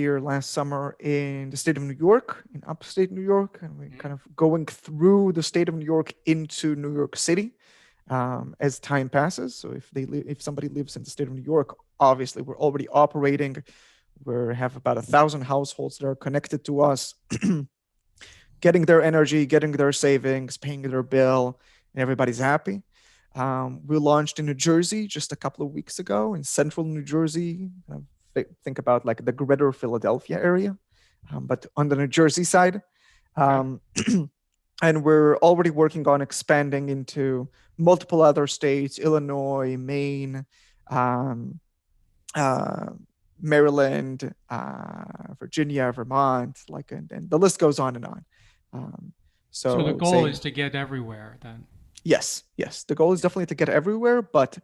summer in the state of New York, in upstate New York, and we're kind of going through the state of New York into New York City as time passes. So if somebody lives in the state of New York, obviously we're already operating. We have about 1,000 households that are connected to us, getting their energy, getting their savings, paying their bill, and everybody's happy. We launched in New Jersey just a couple of weeks ago, in central New Jersey. Think about like the greater Philadelphia area, but on the New Jersey side. Okay. Um, and we're already working on expanding into multiple other states: Illinois, Maine, um, uh, Maryland, Virginia, Vermont, and the list goes on and on. Um, So the so goal saying is to get everywhere then. yes, the goal is definitely to get everywhere. But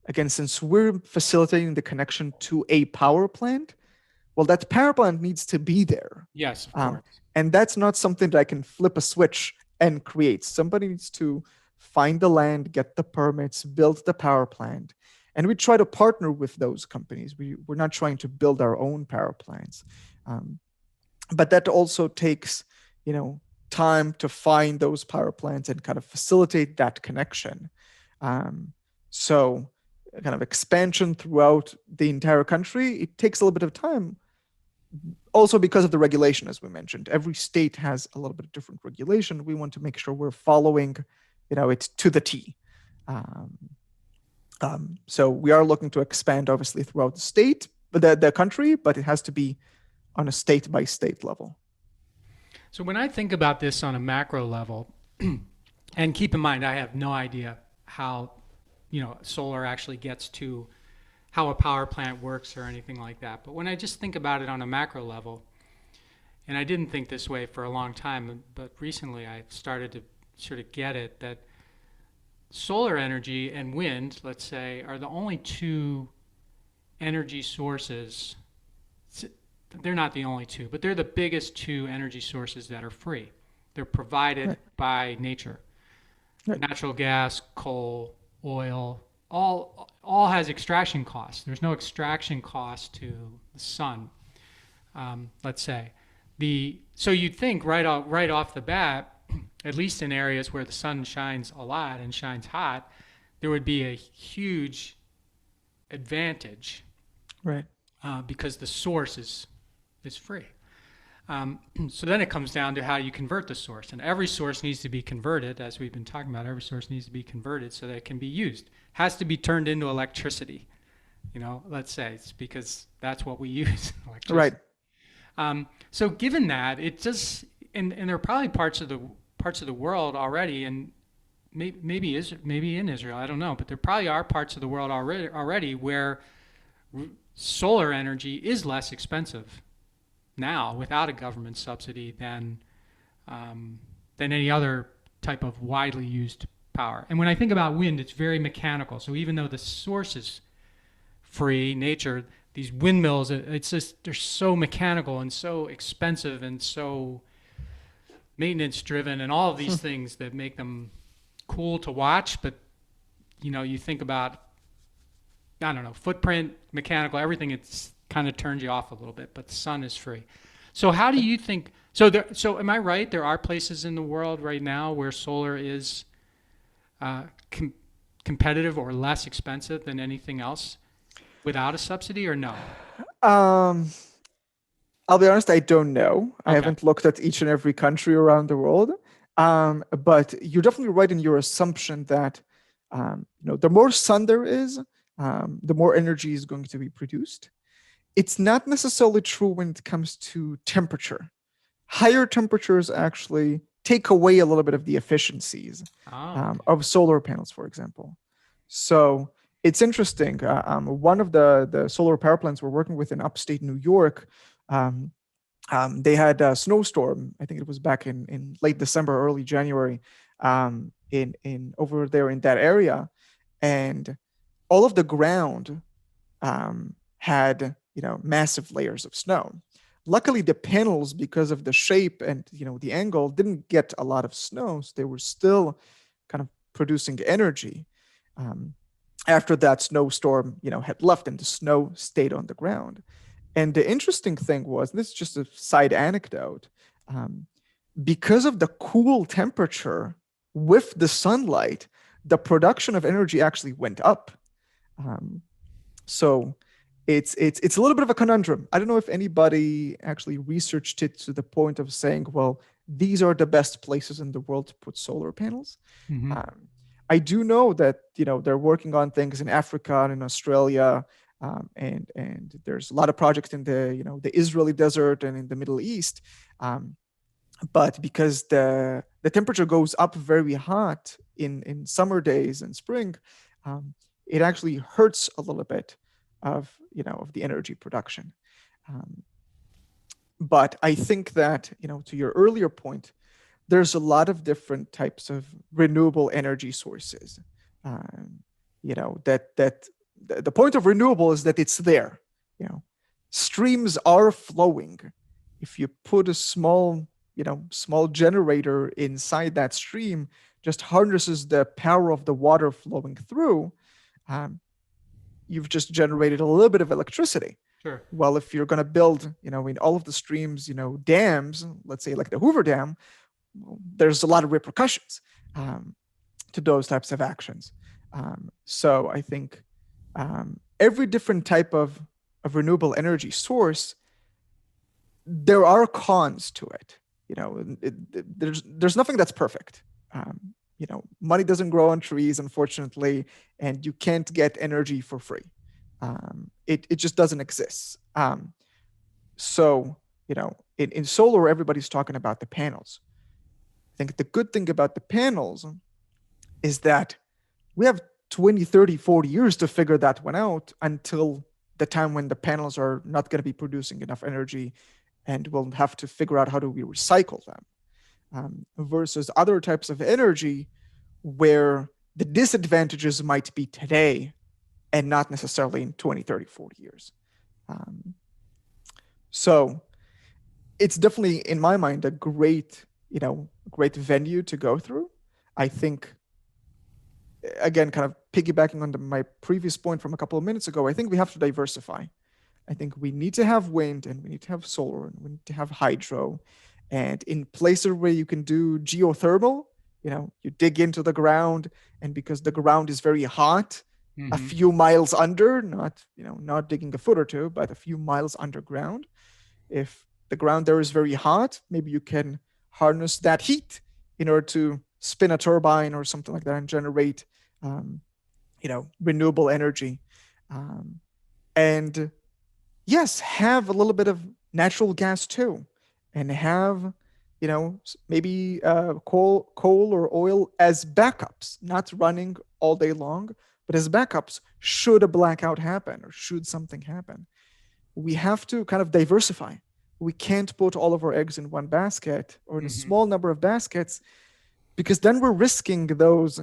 again, since we're facilitating the connection to a power plant, well, that power plant needs to be there. Yes, of Um, course. and that's not something that I can flip a switch and create. Somebody needs to find the land, get the permits, build the power plant. And we try to partner with those companies. We're not trying to build our own power plants. Um, but that also takes, time to find those power plants and kind of facilitate that connection. So kind of expansion throughout the entire country, it takes a little bit of time, also because of the regulation, as we mentioned. Every state has a little bit of different regulation. We want to make sure we're following, it to the T. Um, so we are looking to expand, obviously, throughout the state, but the country, but it has to be on a state by state level. So when I think about this on a macro level, and keep in mind, I have no idea how, solar actually gets to how a power plant works or anything like that. But when I just think about it on a macro level, and I didn't think this way for a long time, but recently I started to sort of get it that solar energy and wind, let's say, are the only two energy sources. They're not the only two, but they're the biggest two energy sources that are free. They're provided Right. by nature. Right. Natural gas, coal, oil, all has extraction costs. There's no extraction cost to the sun. Let's say so you'd think right off the bat, at least in areas where the sun shines a lot and shines hot, there would be a huge advantage Right. because the source is free. So then it comes down to how you convert the source. And every source needs to be converted, as we've been talking about. Every source needs to be converted so that it can be used. Has to be turned into electricity, let's say. It's because that's what we use, electricity. Right. So given that, it just, and there are probably parts of the world already, and maybe in Israel, I don't know, but there probably are parts of the world already where solar energy is less expensive now without a government subsidy than any other type of widely used power. And when I think about wind, it's very mechanical. So even though the source is free, nature, these windmills, it's just they're so mechanical and so expensive and so maintenance driven and all of these things that make them cool to watch. But you think about, I don't know, footprint, mechanical, everything. It's kind of turns you off a little bit. But the sun is free. So how do you think? So am I right? There are places in the world right now where solar is uh, com- competitive or less expensive than anything else without a subsidy, or no? Um, I'll be honest, I don't know. I Okay. haven't looked at each and every country around the world. But you're definitely right in your assumption that the more sun there is, the more energy is going to be produced. It's not necessarily true when it comes to temperature. Higher temperatures actually take away a little bit of the efficiencies Oh, okay. of solar panels, for example. So it's interesting. One of the solar power plants we're working with in upstate New York, um, they had a snowstorm. I think it was back in late December, early January, in over there in that area, and all of the ground had massive layers of snow. Luckily, the panels, because of the shape and the angle, didn't get a lot of snow, so they were still kind of producing energy. Um, After that snowstorm, had left, and the snow stayed on the ground. And the interesting thing was, this is just a side anecdote, um, because of the cool temperature with the sunlight, the production of energy actually went up. Um, so it's a little bit of a conundrum. I don't know if anybody actually researched it to the point of saying, well, these are the best places in the world to put solar panels. Hmm. Um, I do know that they're working on things in Africa and in Australia, and there's a lot of projects in the Israeli desert and in the Middle East. Um, but because the temperature goes up very hot in summer days and spring, um, it actually hurts a little bit of the energy production. Um, but I think that to your earlier point, there's a lot of different types of renewable energy sources. Um, that the point of renewable is that it's there. Streams are flowing. If you put a small generator inside that stream, just harnesses the power of the water flowing through, um, you've just generated a little bit of electricity. Sure. Well, if you're going to build, in all of the streams, dams, let's say like the Hoover Dam, well, there's a lot of repercussions um, to those types of actions. So I think every different type of renewable energy source, there are cons to it. There's nothing that's perfect. Money doesn't grow on trees, unfortunately, and you can't get energy for free. It just doesn't exist. So in solar, everybody's talking about the panels. I think the good thing about the panels is that we have 20, 30, 40 years to figure that one out until the time when the panels are not going to be producing enough energy, and we'll have to figure out how do we recycle them. Versus other types of energy where the disadvantages might be today and not necessarily in 20, 30, 40 years. Um, so it's definitely, in my mind, a great venue to go through. I think, again, kind of piggybacking on my previous point from a couple of minutes ago, I think we have to diversify. I think we need to have wind, and we need to have solar, and we need to have hydro. And in places where you can do geothermal, you dig into the ground, and because the ground is very hot, a Hmm. few miles under, not digging a foot or two, but a few miles underground. If the ground there is very hot, maybe you can harness that heat in order to spin a turbine or something like that and generate, um, renewable energy. Um, and yes, have a little bit of natural gas too, and have maybe coal or oil as backups, not running all day long, but as backups should a blackout happen or should something happen. We have to kind of diversify. We can't put all of our eggs in one basket or in a small number of baskets, because then we're risking those,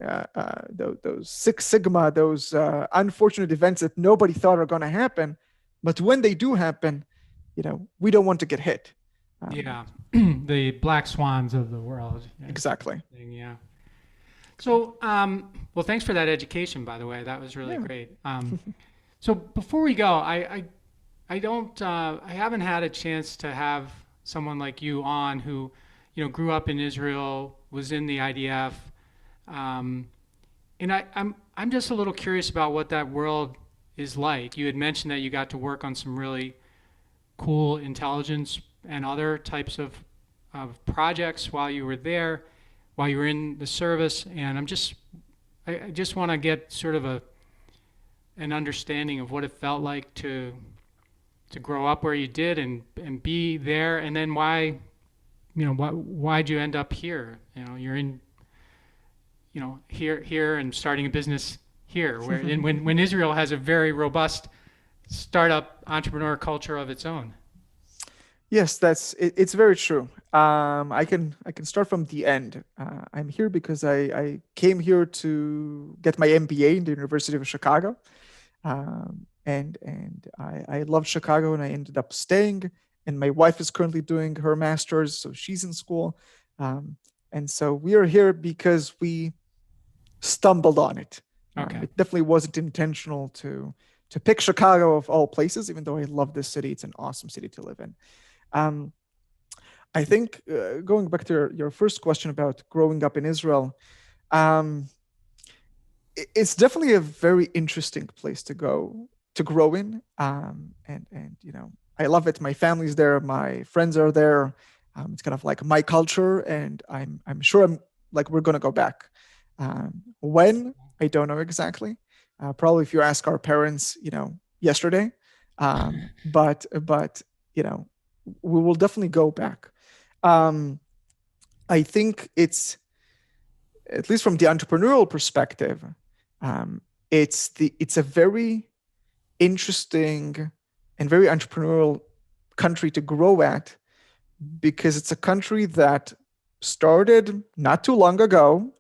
those Six Sigma, those unfortunate events that nobody thought are going to happen. But when they do happen, we don't want to get hit. Yeah, the black swans of the world. Exactly. Yeah. So, well, thanks for that education, by the way. That was really great. So before we go, I haven't had a chance to have someone like you on who, grew up in Israel, was in the IDF, and I'm just a little curious about what that world is like. You had mentioned that you got to work on some really cool intelligence and other types of projects while you were there, while you were in the service, and I just want to get sort of an understanding of what it felt like to grow up where you did and be there, and then why'd you end up here? You're in here and starting a business here, where when Israel has a very robust startup entrepreneur culture of its own. Yes, it's very true. I can start from the end. I'm here because I came here to get my MBA in the University of Chicago, and I love Chicago, and I ended up staying. And my wife is currently doing her master's, so she's in school, and so we are here because we stumbled on it. Okay. It definitely wasn't intentional to pick Chicago of all places, even though I love this city. It's an awesome city to live in. I think going back to your first question about growing up in Israel, it's definitely a very interesting place to grow in. And I love it. My family's there, my friends are there. It's kind of like my culture, and I'm sure we're gonna go back. When, I don't know exactly. Probably if you ask our parents, yesterday. But we will definitely go back. I think it's, at least from the entrepreneurial perspective, it's a very interesting and very entrepreneurial country to grow at, because it's a country that started not too long ago,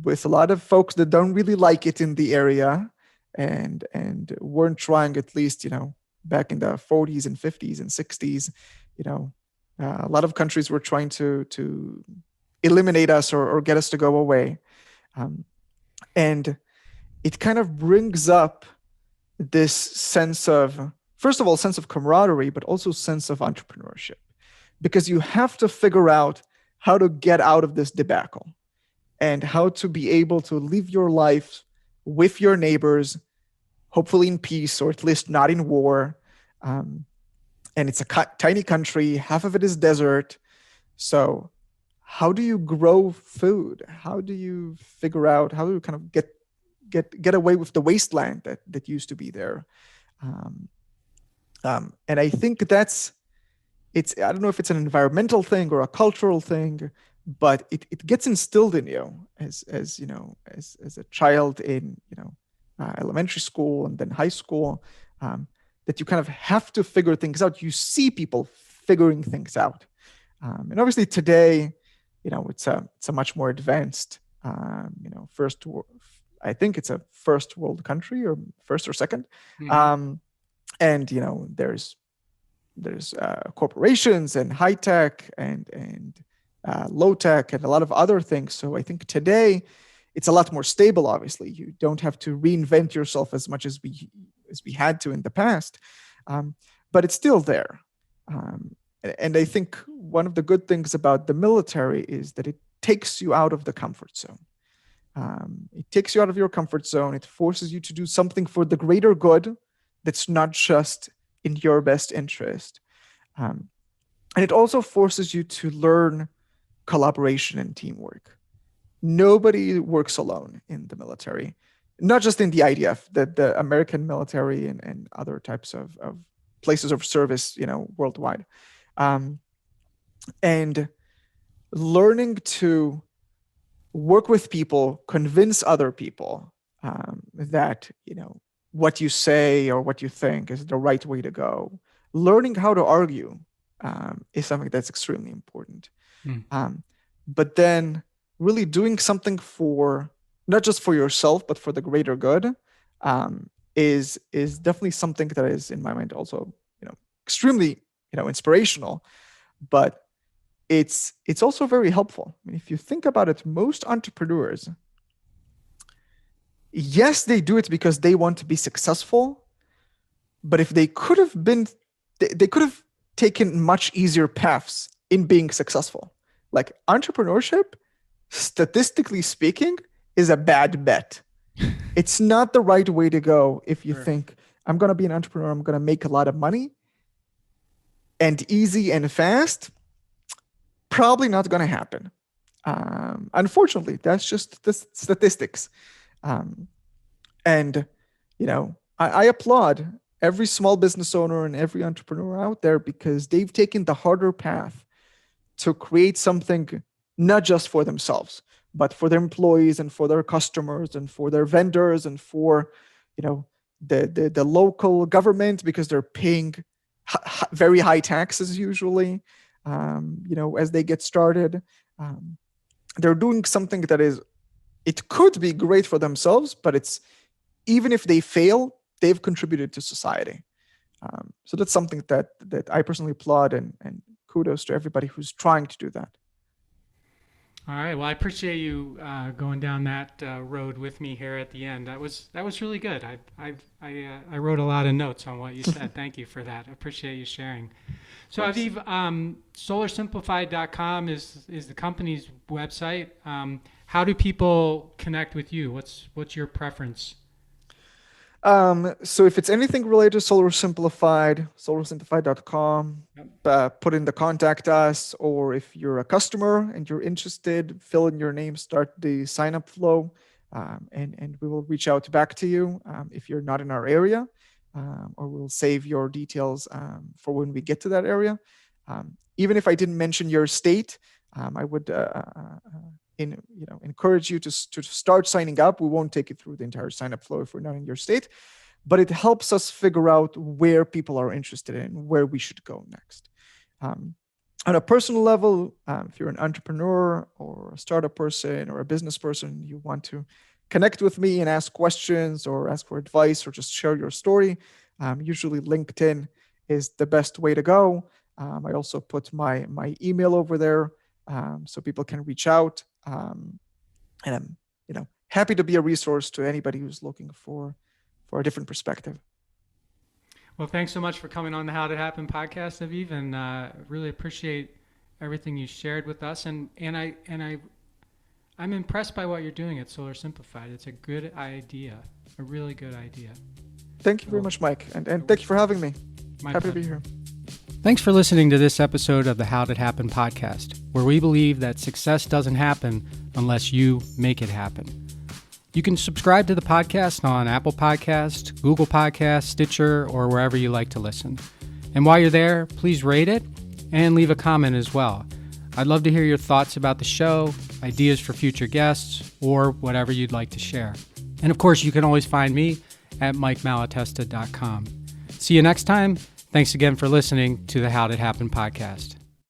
with a lot of folks that don't really like it in the area, and weren't trying, at least back in the 40s and 50s and 60s. A lot of countries were trying to eliminate us or get us to go away, and it kind of brings up this sense of, first of all, sense of camaraderie, but also sense of entrepreneurship, because you have to figure out how to get out of this debacle and how to be able to live your life with your neighbors, hopefully in peace, or at least not in war. And it's a tiny country, half of it is desert. So how do you grow food? How do you figure out how to kind of get away with the wasteland that used to be there? And I think I don't know if it's an environmental thing or a cultural thing, but it gets instilled in you as a child in elementary school and then high school, that you kind of have to figure things out. You see people figuring things out, and obviously today, it's a much more advanced, I think it's a first world country, or first or second. Mm-hmm. And there's corporations and high tech and low tech and a lot of other things. So I think today it's a lot more stable. Obviously, you don't have to reinvent yourself as much as we had to in the past, but it's still there. And I think one of the good things about the military is that it takes you out of the comfort zone. It takes you out of your comfort zone. It forces you to do something for the greater good that's not just in your best interest. And it also forces you to learn collaboration and teamwork. Nobody works alone in the military, not just in the IDF, the American military and other types of places of service, worldwide. and learning to work with people, convince other people that, what you say or what you think is the right way to go. Learning how to argue is something that's extremely important. But then really doing something for not just for yourself, but for the greater good is definitely something that is, in my mind, also extremely inspirational. But it's also very helpful. I mean, if you think about it, most entrepreneurs, yes, they do it because they want to be successful. But if they could have been, they could have taken much easier paths in being successful. Like entrepreneurship, statistically speaking, is a bad bet. It's not the right way to go if you think, I'm going to be an entrepreneur, I'm going to make a lot of money and easy and fast. Probably not going to happen. Unfortunately, that's just the statistics. And, I applaud every small business owner and every entrepreneur out there because they've taken the harder path to create something not just for themselves, but for their employees and for their customers and for their vendors and for, the local government, because they're paying very high taxes usually, as they get started. They're doing something that it could be great for themselves, but even if they fail, they've contributed to society. So that's something that I personally applaud, and kudos to everybody who's trying to do that. All right. Well, I appreciate you going down that road with me here at the end. That was really good. I wrote a lot of notes on what you said. Thank you for that. I appreciate you sharing. So Aviv, solarsimplified.com is the company's website. How do people connect with you? What's your preference? So if it's anything related to Solar Simplified, solarsimplified.com, put in the contact us, or if you're a customer and you're interested, fill in your name, start the sign up flow, and we will reach out back to you if you're not in our area, or we'll save your details for when we get to that area. Even if I didn't mention your state, I would encourage you to start signing up. We won't take you through the entire sign up flow if we're not in your state, but it helps us figure out where people are interested in, where we should go next. On a personal level, if you're an entrepreneur or a startup person or a business person, you want to connect with me and ask questions or ask for advice or just share your story, usually LinkedIn is the best way to go. I also put my email over there so people can reach out. And I'm, happy to be a resource to anybody who's looking for a different perspective. Well, thanks so much for coming on the How Did It Happen podcast, Aviv, and really appreciate everything you shared with us. And I'm impressed by what you're doing at Solar Simplified. It's a good idea, a really good idea. Thank you very much, Mike, and thank you for having me. Happy to be here. Thanks for listening to this episode of the How Did It Happen podcast, where we believe that success doesn't happen unless you make it happen. You can subscribe to the podcast on Apple Podcasts, Google Podcasts, Stitcher, or wherever you like to listen. And while you're there, please rate it and leave a comment as well. I'd love to hear your thoughts about the show, ideas for future guests, or whatever you'd like to share. And of course, you can always find me at mikemalatesta.com. See you next time. Thanks again for listening to the How Did It Happen podcast.